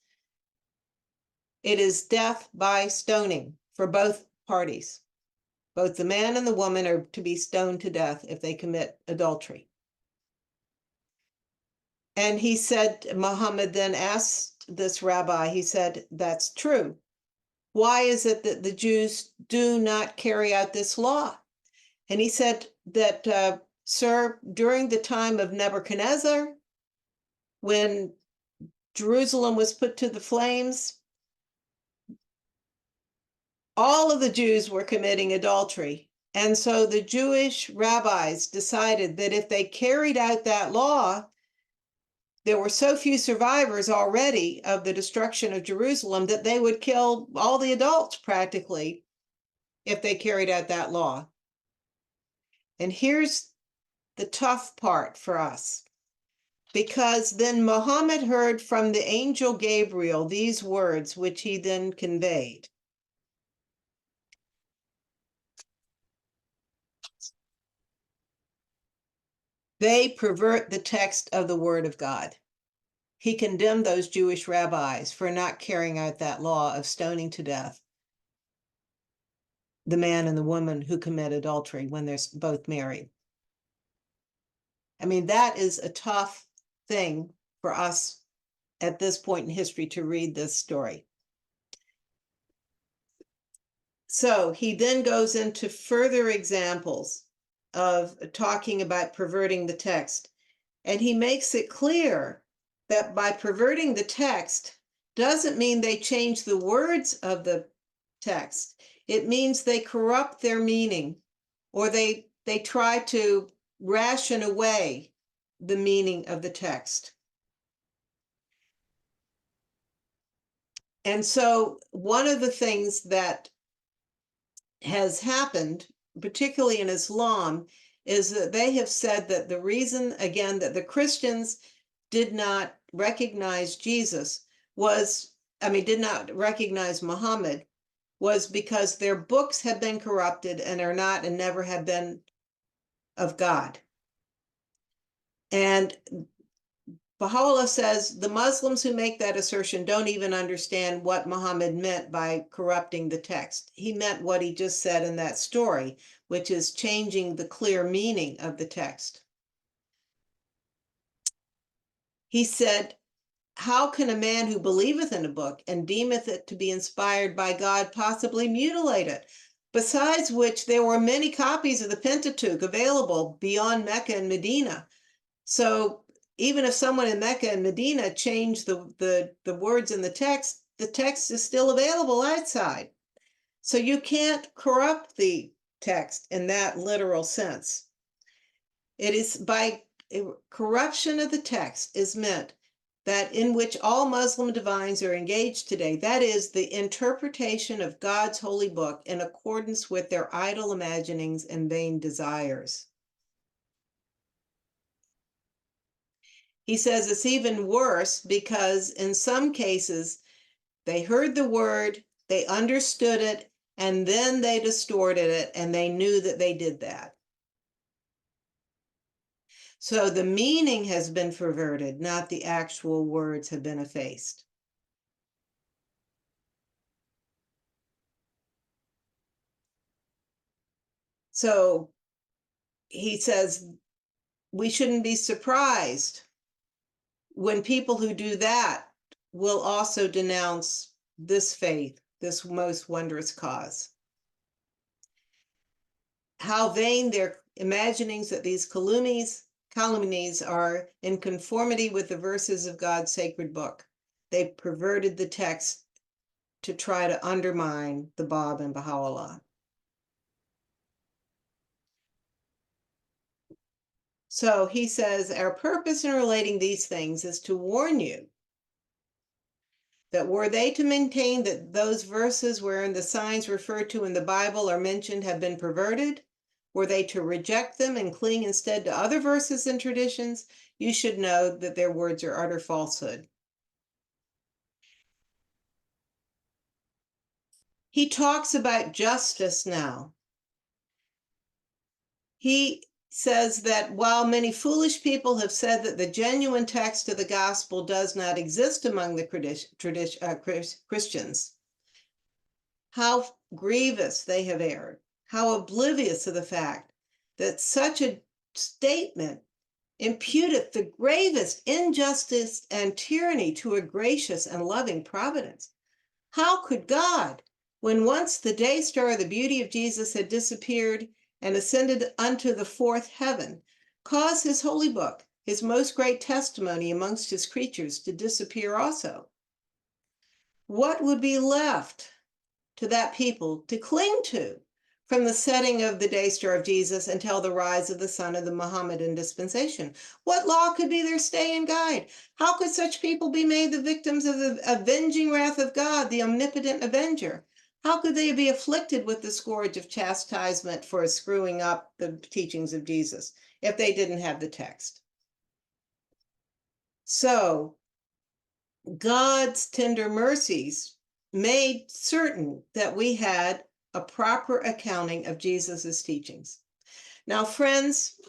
it is death by stoning for both parties. Both the man and the woman are to be stoned to death if they commit adultery. And he said, Muhammad then asked this rabbi, he said, that's true. Why is it that the Jews do not carry out this law? And he said that, sir, during the time of Nebuchadnezzar, when Jerusalem was put to the flames, all of the Jews were committing adultery. And so the Jewish rabbis decided that if they carried out that law, there were so few survivors already of the destruction of Jerusalem that they would kill all the adults practically if they carried out that law. And here's the tough part for us, because then Muhammad heard from the angel Gabriel these words, which he then conveyed. They pervert the text of the word of God. He condemned those Jewish rabbis for not carrying out that law of stoning to death the man and the woman who commit adultery when they're both married. I mean, that is a tough thing for us at this point in history to read this story. So he then goes into further examples of talking about perverting the text. And he makes it clear that by perverting the text doesn't mean they change the words of the text. It means they corrupt their meaning, or they try to ration away the meaning of the text. And so one of the things that has happened, particularly in Islam, is that they have said that the reason, again, that the Christians did not recognize Jesus was, did not recognize Muhammad, was because their books have been corrupted and are not and never have been of God. And Baha'u'llah says the Muslims who make that assertion don't even understand what Muhammad meant by corrupting the text. He meant what he just said in that story, which is changing the clear meaning of the text. He said, how can a man who believeth in a book and deemeth it to be inspired by God possibly mutilate it? Besides which, there were many copies of the Pentateuch available beyond Mecca and Medina. So even if someone in Mecca and Medina changed the words in the text is still available outside. So you can't corrupt the text in that literal sense. It is by corruption of the text is meant that in which all Muslim divines are engaged today, that is the interpretation of God's holy book in accordance with their idle imaginings and vain desires. He says it's even worse because in some cases, they heard the word, they understood it, and then they distorted it, and they knew that they did that. So the meaning has been perverted, not the actual words have been effaced. So he says we shouldn't be surprised when people who do that will also denounce this faith, this most wondrous cause. How vain their imaginings that these calumnies are in conformity with the verses of God's sacred book. They perverted the text to try to undermine the Bab and Baha'u'llah. So he says, our purpose in relating these things is to warn you that were they to maintain that those verses wherein the signs referred to in the Bible are mentioned have been perverted, were they to reject them and cling instead to other verses and traditions, you should know that their words are utter falsehood. He talks about justice now. He says that while many foolish people have said that the genuine text of the gospel does not exist among the Christians, how grievous they have erred, how oblivious of the fact that such a statement imputeth the gravest injustice and tyranny to a gracious and loving providence. How could God, when once the day star of the beauty of Jesus had disappeared and ascended unto the fourth heaven, cause his holy book, his most great testimony amongst his creatures, to disappear also? What would be left to that people to cling to from the setting of the day star of Jesus until the rise of the sun of the Mohammedan dispensation? What law could be their stay and guide? How could such people be made the victims of the avenging wrath of God, the omnipotent avenger? How could they be afflicted with the scourge of chastisement for screwing up the teachings of Jesus if they didn't have the text? So God's tender mercies made certain that we had a proper accounting of Jesus's teachings. Now, friends,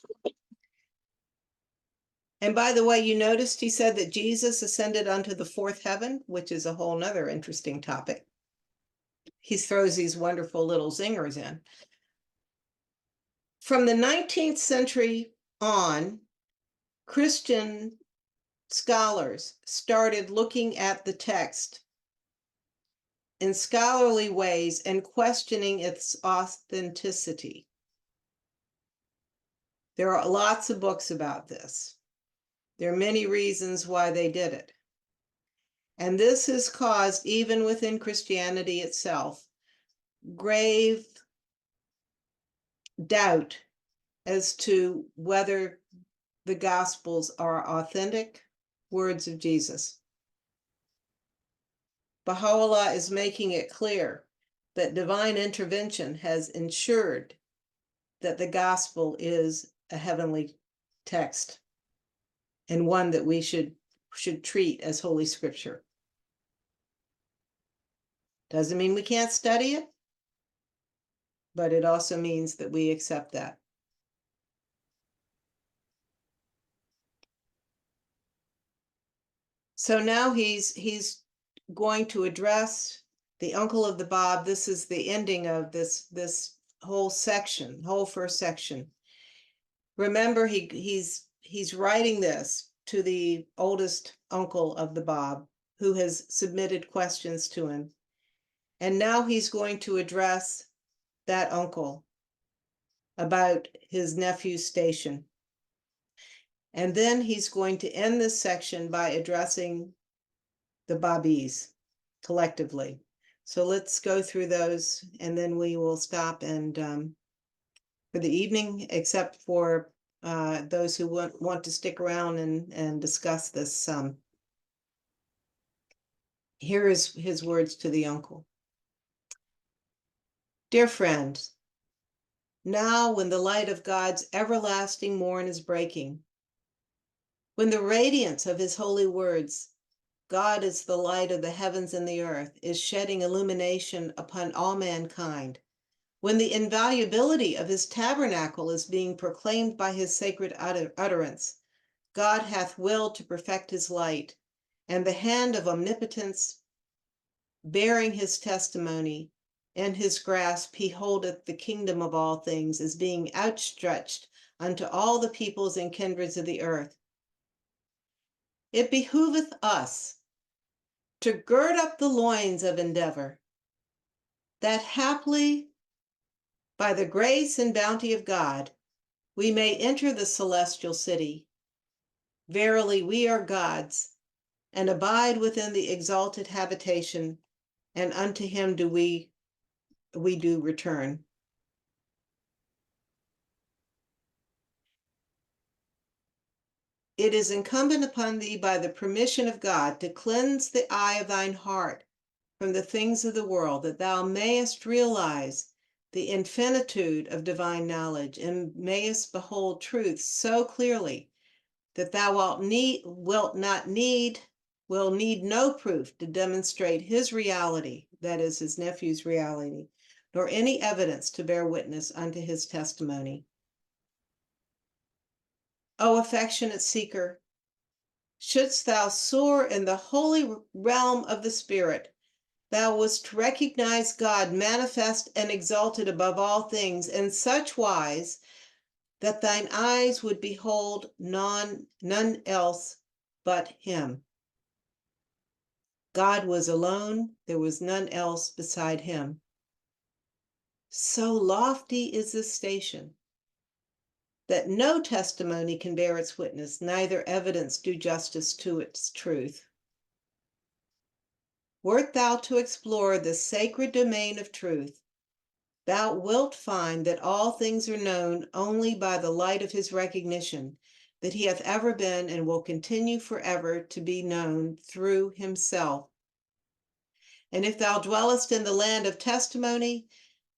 and by the way, you noticed he said that Jesus ascended unto the fourth heaven, which is a whole nother interesting topic. He throws these wonderful little zingers in. From the 19th century on, Christian scholars started looking at the text in scholarly ways and questioning its authenticity. There are lots of books about this. There are many reasons why they did it. And this has caused, even within Christianity itself, grave doubt as to whether the Gospels are authentic words of Jesus. Baha'u'llah is making it clear that divine intervention has ensured that the Gospel is a heavenly text and one that we should treat as Holy Scripture. Doesn't mean we can't study it, but it also means that we accept that. So now he's going to address the uncle of the Bab. This is the ending of this whole section, whole first section. Remember, he's writing this to the oldest uncle of the Bab, who has submitted questions to him. And now he's going to address that uncle about his nephew's station. And then he's going to end this section by addressing the Babis collectively. So let's go through those, and then we will stop and for the evening, except for those who want to stick around and discuss this. Here is his words to the uncle. Dear friend, now when the light of God's everlasting morn is breaking, when the radiance of his holy words, God is the light of the heavens and the earth, is shedding illumination upon all mankind, when the invaluability of his tabernacle is being proclaimed by his sacred utterance, God hath willed to perfect his light, and the hand of omnipotence, bearing his testimony, in his grasp he holdeth the kingdom of all things, as being outstretched unto all the peoples and kindreds of the earth. It behooveth us to gird up the loins of endeavor, that haply, by the grace and bounty of God, we may enter the celestial city. Verily, we are God's, and abide within the exalted habitation, and unto him do we do return. It is incumbent upon thee by the permission of God to cleanse the eye of thine heart from the things of the world, that thou mayest realize the infinitude of divine knowledge and mayest behold truth so clearly that thou will need no proof to demonstrate his reality, that is, his nephew's reality, nor any evidence to bear witness unto his testimony. O affectionate seeker, shouldst thou soar in the holy realm of the Spirit, thou wouldst recognize God manifest and exalted above all things in such wise that thine eyes would behold none else but him. God was alone, there was none else beside him. So lofty is this station that no testimony can bear its witness, neither evidence do justice to its truth. Wert thou to explore the sacred domain of truth, thou wilt find that all things are known only by the light of his recognition, that he hath ever been and will continue forever to be known through himself. And if thou dwellest in the land of testimony,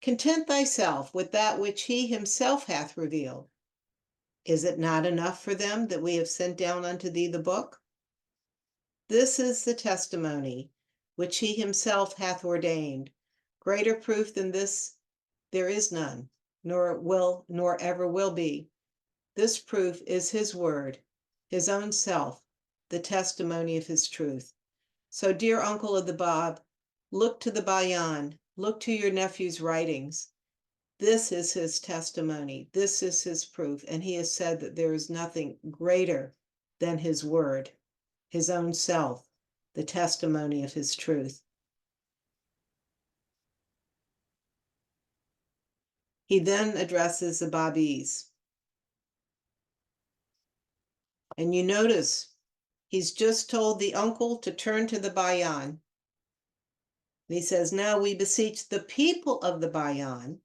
content thyself with that which he himself hath revealed. Is it not enough for them that we have sent down unto thee the book? This is the testimony which he himself hath ordained. Greater proof than this there is none, nor ever will be. This proof is his word, his own self, the testimony of his truth. So, dear uncle of the Bab, look to the Bayan, look to your nephew's writings. This is his testimony. This is his proof. And he has said that there is nothing greater than his word, his own self, the testimony of his truth. He then addresses the Babis. And you notice he's just told the uncle to turn to the Bayan. And he says, now we beseech the people of the Bayan,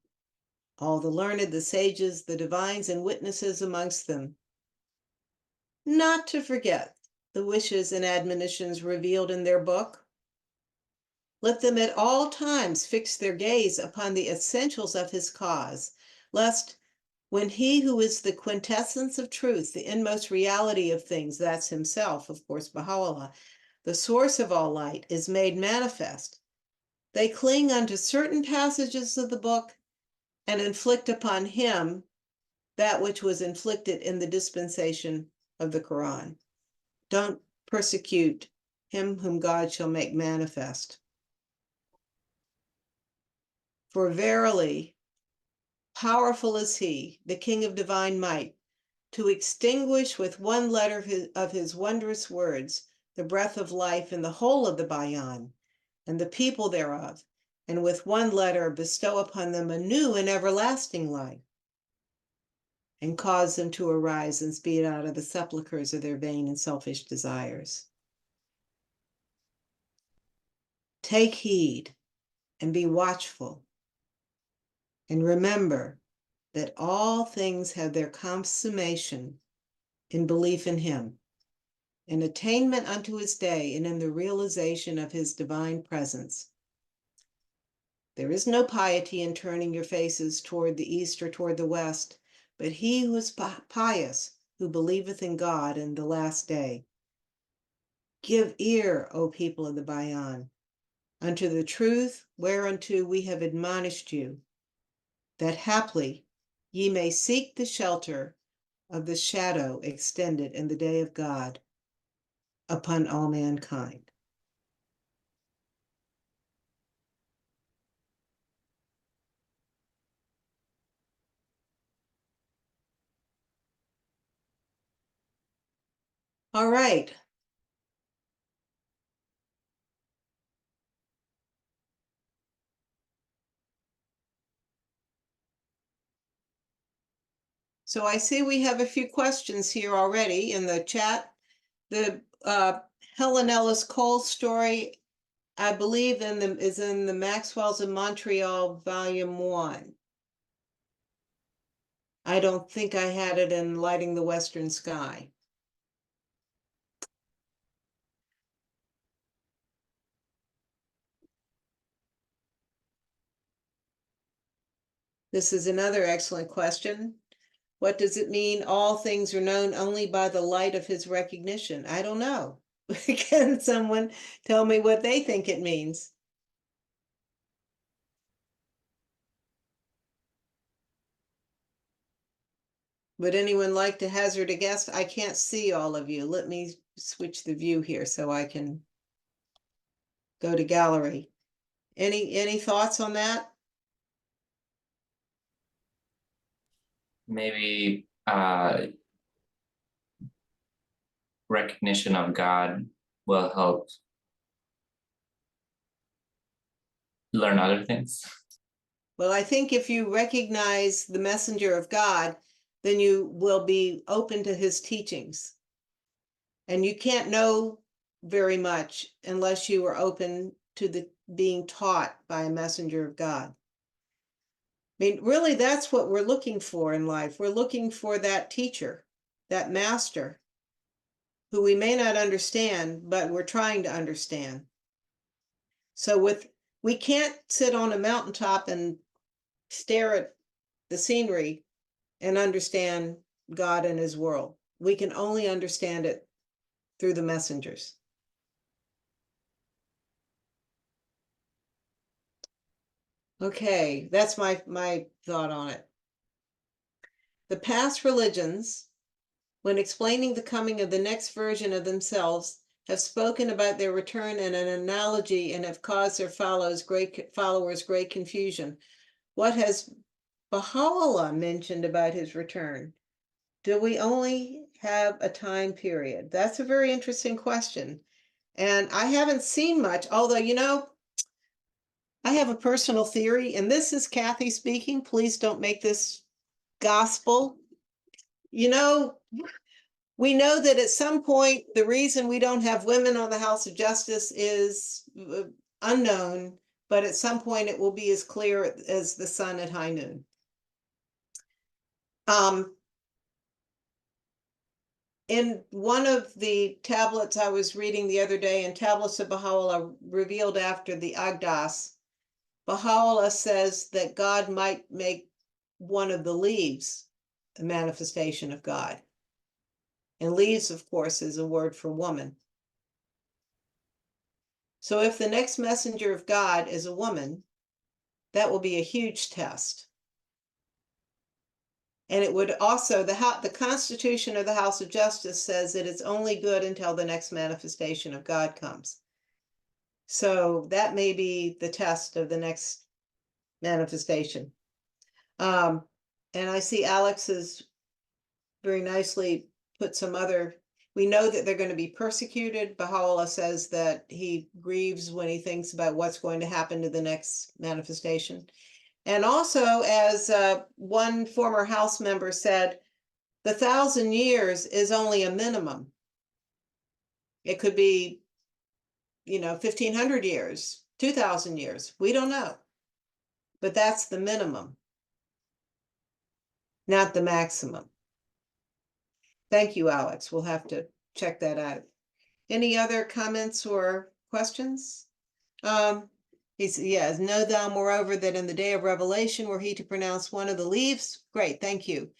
all the learned, the sages, the divines, and witnesses amongst them, not to forget the wishes and admonitions revealed in their book. Let them at all times fix their gaze upon the essentials of his cause, lest when he who is the quintessence of truth, the inmost reality of things, that's himself, of course, Baha'u'llah, the source of all light, is made manifest, they cling unto certain passages of the book and inflict upon him that which was inflicted in the dispensation of the Quran. Don't persecute him whom God shall make manifest. For verily, powerful is he, the King of divine might, to extinguish with one letter of his wondrous words the breath of life in the whole of the Bayan and the people thereof, and with one letter bestow upon them a new and everlasting life. and cause them to arise and speed out of the sepulchres of their vain and selfish desires. Take heed and be watchful, and remember that all things have their consummation in belief in him, in attainment unto his day, and in the realization of his divine presence. There is no piety in turning your faces toward the east or toward the west, but he who is pious, who believeth in God in the last day. Give ear, O people of the Bayan, unto the truth whereunto we have admonished you, that haply ye may seek the shelter of the shadow extended in the day of God upon all mankind. All right. So I see we have a few questions here already in the chat. The Helen Ellis Cole story, I believe, is in the Maxwell's in Montreal, Volume 1. I don't think I had it in Lighting the Western Sky. This is another excellent question. What does it mean? All things are known only by the light of his recognition. I don't know. Can someone tell me what they think it means? Would anyone like to hazard a guess? I can't see all of you. Let me switch the view here so I can go to gallery. Any thoughts on that? Maybe recognition of God will help learn other things. Well, I think if you recognize the messenger of God, then you will be open to his teachings. And you can't know very much unless you are open to the being taught by a messenger of God. I mean, really, that's what we're looking for in life. We're looking for that teacher, that master, who we may not understand, but we're trying to understand. So we can't sit on a mountaintop and stare at the scenery and understand God and his world. We can only understand it through the messengers. Okay, that's my thought on it. The past religions, when explaining the coming of the next version of themselves, have spoken about their return in an analogy and have caused their followers great confusion. What has Baha'u'llah mentioned about his return? Do we only have a time period? That's a very interesting question. And I haven't seen much, although, I have a personal theory, and this is Kathy speaking. Please don't make this gospel. We know that at some point, the reason we don't have women on the House of Justice is unknown, but at some point it will be as clear as the sun at high noon. In one of the tablets I was reading the other day, in Tablets of Baha'u'llah revealed after the Agdas, Baha'u'llah says that God might make one of the leaves a manifestation of God. And leaves, of course, is a word for woman. So if the next messenger of God is a woman, that will be a huge test. And it would also, the Constitution of the House of Justice says that it's only good until the next manifestation of God comes. So that may be the test of the next manifestation. And I see Alex has very nicely put some other, we know that they're going to be persecuted. Baha'u'llah says that he grieves when he thinks about what's going to happen to the next manifestation. And also, as one former House member said, The 1,000 years is only a minimum. It could be, 1,500 years, 2,000 years. We don't know. But that's the minimum, not the maximum. Thank you, Alex. We'll have to check that out. Any other comments or questions? Yes, know thou moreover that in the day of revelation were he to pronounce one of the leaves. Great, thank you.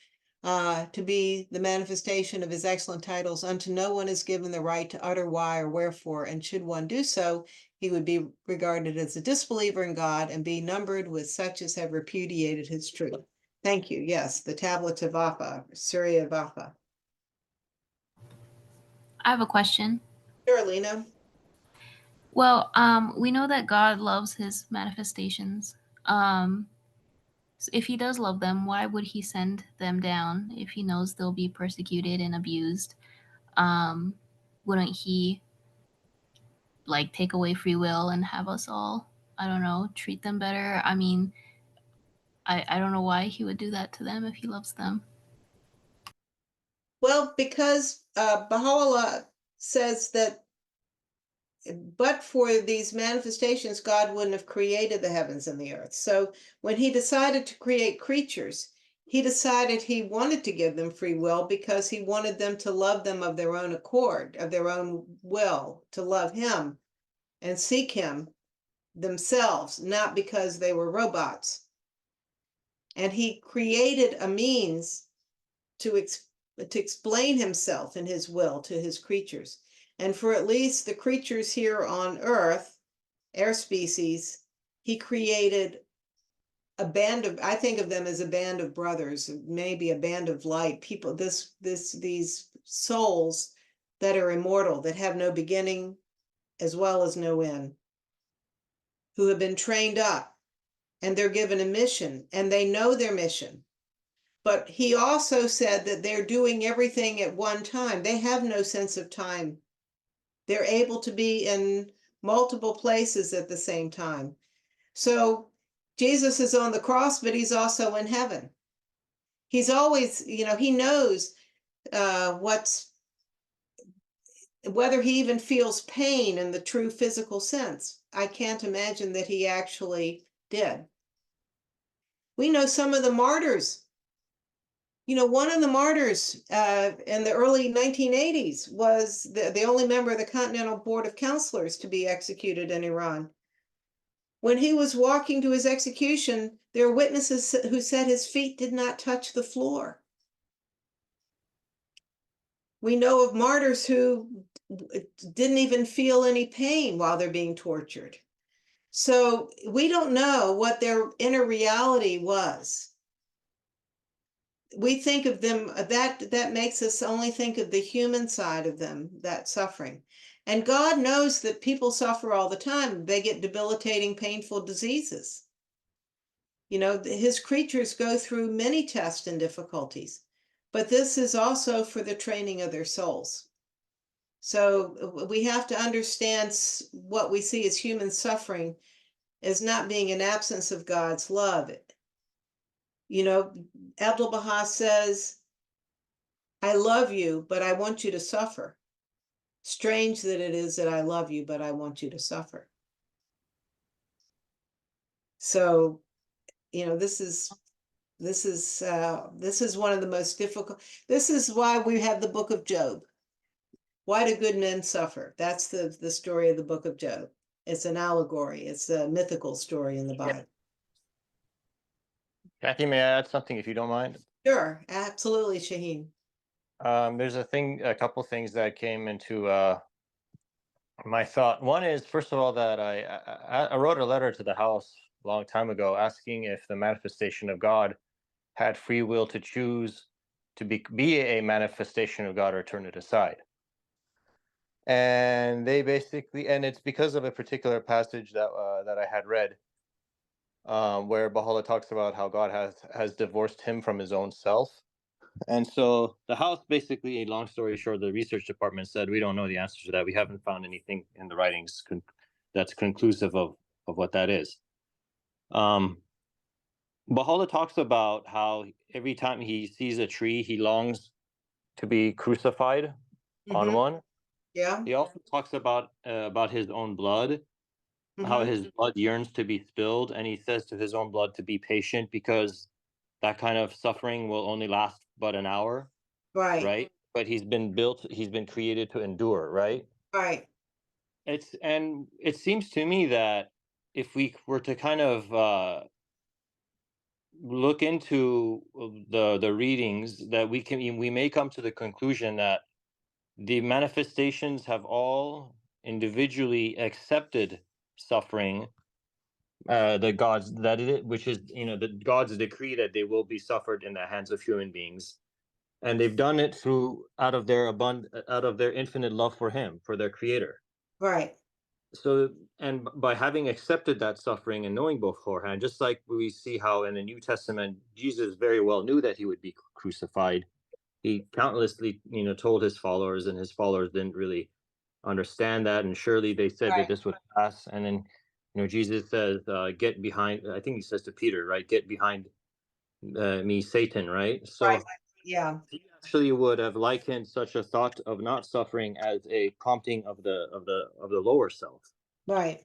To be the manifestation of his excellent titles, unto no one is given the right to utter why or wherefore, and should one do so, he would be regarded as a disbeliever in God and be numbered with such as have repudiated his truth. Thank you. Yes, the tablets of Appa, Surya of Appa. I have a question. Sure, Lena. Well, we know that God loves his manifestations. So if he does love them, why would he send them down if he knows they'll be persecuted and abused? Wouldn't he like take away free will and have us all, I don't know, treat them better? I mean, I don't know why he would do that to them if he loves them. Well, because Baha'u'llah says that but for these manifestations, God wouldn't have created the heavens and the earth. So when he decided to create creatures, he decided he wanted to give them free will because he wanted them to love them of their own accord, of their own will, to love him and seek him themselves, not because they were robots. And he created a means to explain himself and his will to his creatures. And for at least the creatures here on Earth, air species, he created a band of, I think of them as a band of brothers, maybe a band of light people, these souls that are immortal, that have no beginning as well as no end, who have been trained up, and they're given a mission, and they know their mission. But he also said that they're doing everything at one time. They have no sense of time. They're able to be in multiple places at the same time. So Jesus is on the cross, but he's also in heaven. He's always, he knows whether he even feels pain in the true physical sense. I can't imagine that he actually did. We know some of the martyrs. One of the martyrs in the early 1980s was the only member of the Continental Board of Counselors to be executed in Iran. When he was walking to his execution, there were witnesses who said his feet did not touch the floor. We know of martyrs who didn't even feel any pain while they're being tortured. So we don't know what their inner reality was. We think of them, that makes us only think of the human side of them, that suffering. And God knows that people suffer all the time. They get debilitating, painful diseases. His creatures go through many tests and difficulties, but this is also for the training of their souls. So we have to understand what we see as human suffering as not being an absence of God's love. Abdu'l-Baha says, I love you, but I want you to suffer. Strange that it is that I love you, but I want you to suffer. So, this is one of the most difficult. This is why we have the Book of Job. Why do good men suffer? That's the story of the Book of Job. It's an allegory. It's a mythical story in the Bible. Kathy, may I add something if you don't mind? Sure, absolutely, Shaheen. There's a couple things that came into my thought. One is, first of all, that I wrote a letter to the House a long time ago asking if the manifestation of God had free will to choose to be a manifestation of God or turn it aside. And they basically, and it's because of a particular passage that I had read, where Baha'u'llah talks about how God has divorced him from his own self. And so the House, basically, a long story short, the research department said, we don't know the answer to that. We haven't found anything in the writings that's conclusive of what that is. Baha'u'llah talks about how every time he sees a tree, he longs to be crucified on Mhm. one. Yeah. He also talks about his own blood, how Mhm. his blood yearns to be spilled, and he says to his own blood to be patient because that kind of suffering will only last but an hour, Right. right? But he's been created to endure, right? Right. And it seems to me that if we were to kind of look into the readings, that we may come to the conclusion that the manifestations have all individually accepted suffering, the gods that it which is, the gods decree that they will be suffered in the hands of human beings, and they've done it through out of their infinite love for him, for their creator. Right. So, and by having accepted that suffering and knowing beforehand, just like we see how in the New Testament Jesus very well knew that he would be crucified. He countlessly, told his followers, and his followers didn't really understand that, and surely they said that Right. this would pass. And then, Jesus says, get behind, I think he says to Peter, right, get behind me, Satan, right? Right. So Yeah. he actually would have likened such a thought of not suffering as a prompting of the lower self. Right.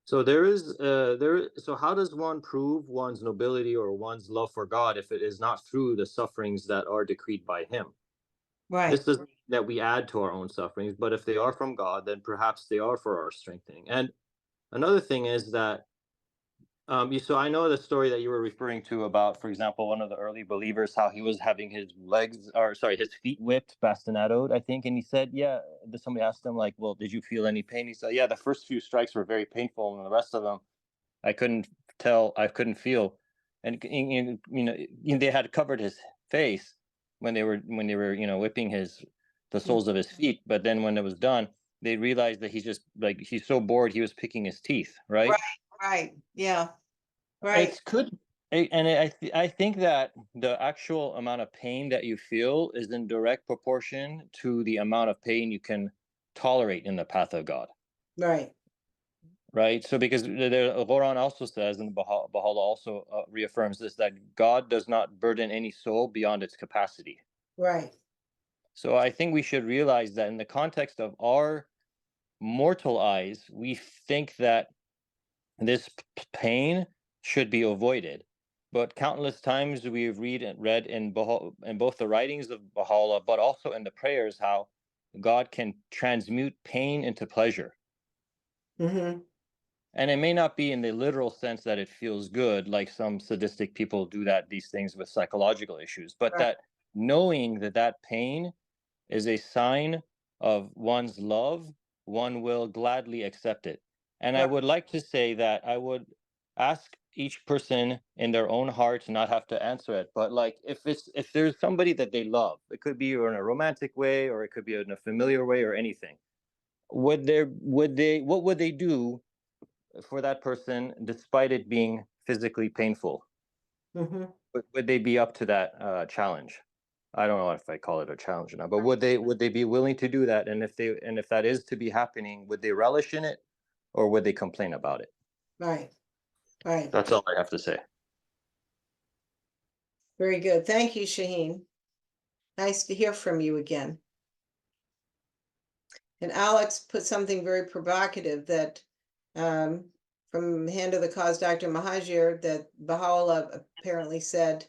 So so how does one prove one's nobility or one's love for God if it is not through the sufferings that are decreed by him? Right. This doesn't mean that we add to our own sufferings, but if they are from God, then perhaps they are for our strengthening. And another thing is that, so I know the story that you were referring to about, for example, one of the early believers, how he was having his his feet whipped, bastinadoed, I think, and he said, yeah. Somebody asked him, like, well, did you feel any pain? He said, yeah, the first few strikes were very painful, and the rest of them, I couldn't feel, and they had covered his face when they were whipping the soles of his feet, but then when it was done, they realized that he's so bored he was picking his teeth, right? Right. Right. Yeah. Right. It's could and I think that the actual amount of pain that you feel is in direct proportion to the amount of pain you can tolerate in the path of God. Right. Right, so because the Quran also says, and Baha'u'llah also reaffirms this, that God does not burden any soul beyond its capacity. Right. So I think we should realize that in the context of our mortal eyes, we think that this pain should be avoided. But countless times we've read in both the writings of Baha'u'llah, but also in the prayers, how God can transmute pain into pleasure. Mm-hmm. And it may not be in the literal sense that it feels good, like some sadistic people do these things with psychological issues, but Right. that knowing that pain is a sign of one's love, one will gladly accept it. And I Right. would like to say that I would ask each person in their own heart to not have to answer it, but like if there's somebody that they love, it could be in a romantic way, or it could be in a familiar way, or anything. What would they do for that person, despite it being physically painful? Mm-hmm. Would they be up to that challenge? I don't know if I call it a challenge or not, but would they be willing to do that? And if that is to be happening, would they relish in it, or would they complain about it? Right. Right. That's all I have to say. Very good. Thank you, Shaheen. Nice to hear from you again. And Alex put something very provocative that from Hand of the Cause, Dr. Mahajir, that Baha'u'llah apparently said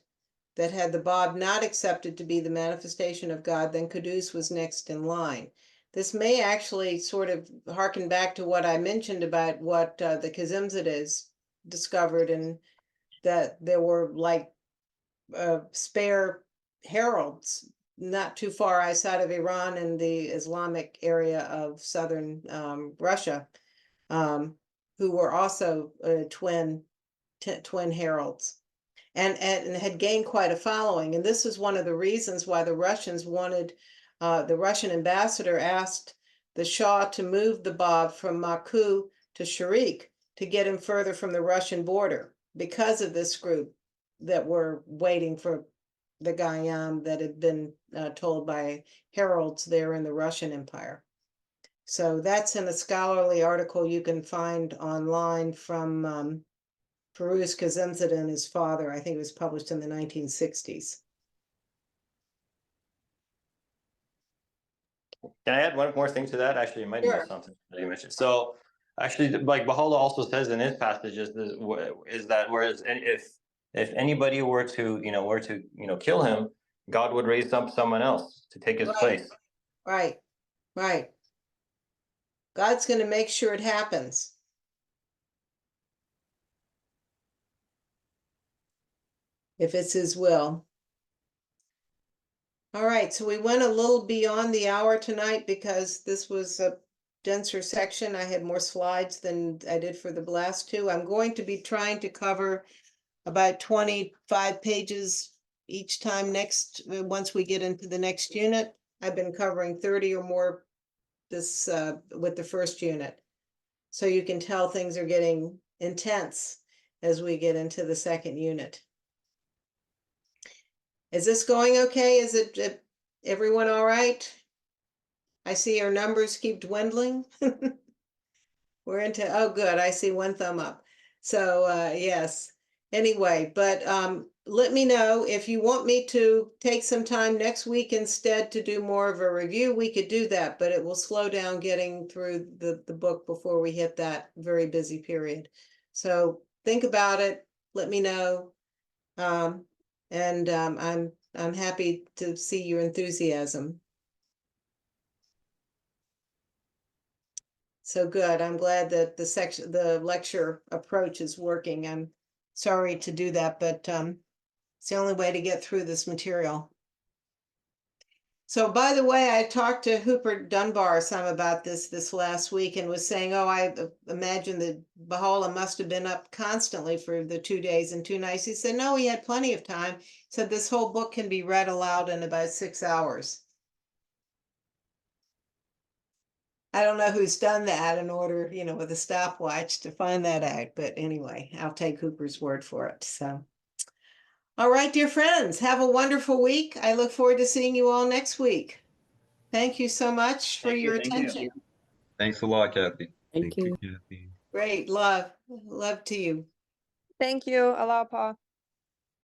that had the Bab not accepted to be the manifestation of God, then Qudus was next in line. This may actually sort of harken back to what I mentioned about what the Kazimzadehs discovered, and that there were like spare heralds not too far outside of Iran and the Islamic area of southern Russia, who were also twin heralds, and had gained quite a following. And this is one of the reasons why the Russians wanted, the Russian ambassador asked the Shah to move the Bab from Maku to Sharik to get him further from the Russian border, because of this group that were waiting for the Gayam that had been told by heralds there in the Russian Empire. So that's in a scholarly article you can find online from Firuz Kazemzadeh and his father. I think it was published in the 1960s. Can I add one more thing to that? Actually, it might Sure. be something that you mentioned. So actually, like Baha'u'llah also says in his passages, is that whereas if anybody were to kill him, God would raise up someone else to take his Right. place. Right, right. God's going to make sure it happens. If it's his will. All right, so we went a little beyond the hour tonight because this was a denser section. I had more slides than I did for the last two. I'm going to be trying to cover about 25 pages each time once we get into the next unit. I've been covering 30 or more this with the first unit. So you can tell things are getting intense as we get into the second unit. Is this going okay? Is it everyone all right? I see our numbers keep dwindling. We're into, oh, good. I see one thumb up. So yes. Anyway, but let me know if you want me to take some time next week instead to do more of a review. We could do that, but it will slow down getting through the book before we hit that very busy period. So think about it. Let me know. And I'm happy to see your enthusiasm. So good. I'm glad that the lecture approach is working. I'm sorry to do that, but it's the only way to get through this material. So by the way, I talked to Hooper Dunbar some about this last week and was saying, oh, I imagine that Baha'u'llah must have been up constantly for the 2 days and 2 nights. He said, no, he had plenty of time. He said this whole book can be read aloud in about 6 hours. I don't know who's done that in order, with a stopwatch to find that out. But anyway, I'll take Hooper's word for it. So, all right, dear friends, have a wonderful week. I look forward to seeing you all next week. Thank you so much for your attention. Thanks a lot, Kathy. Thank you. Kathy. Great. Love to you. Thank you. Allah Pa.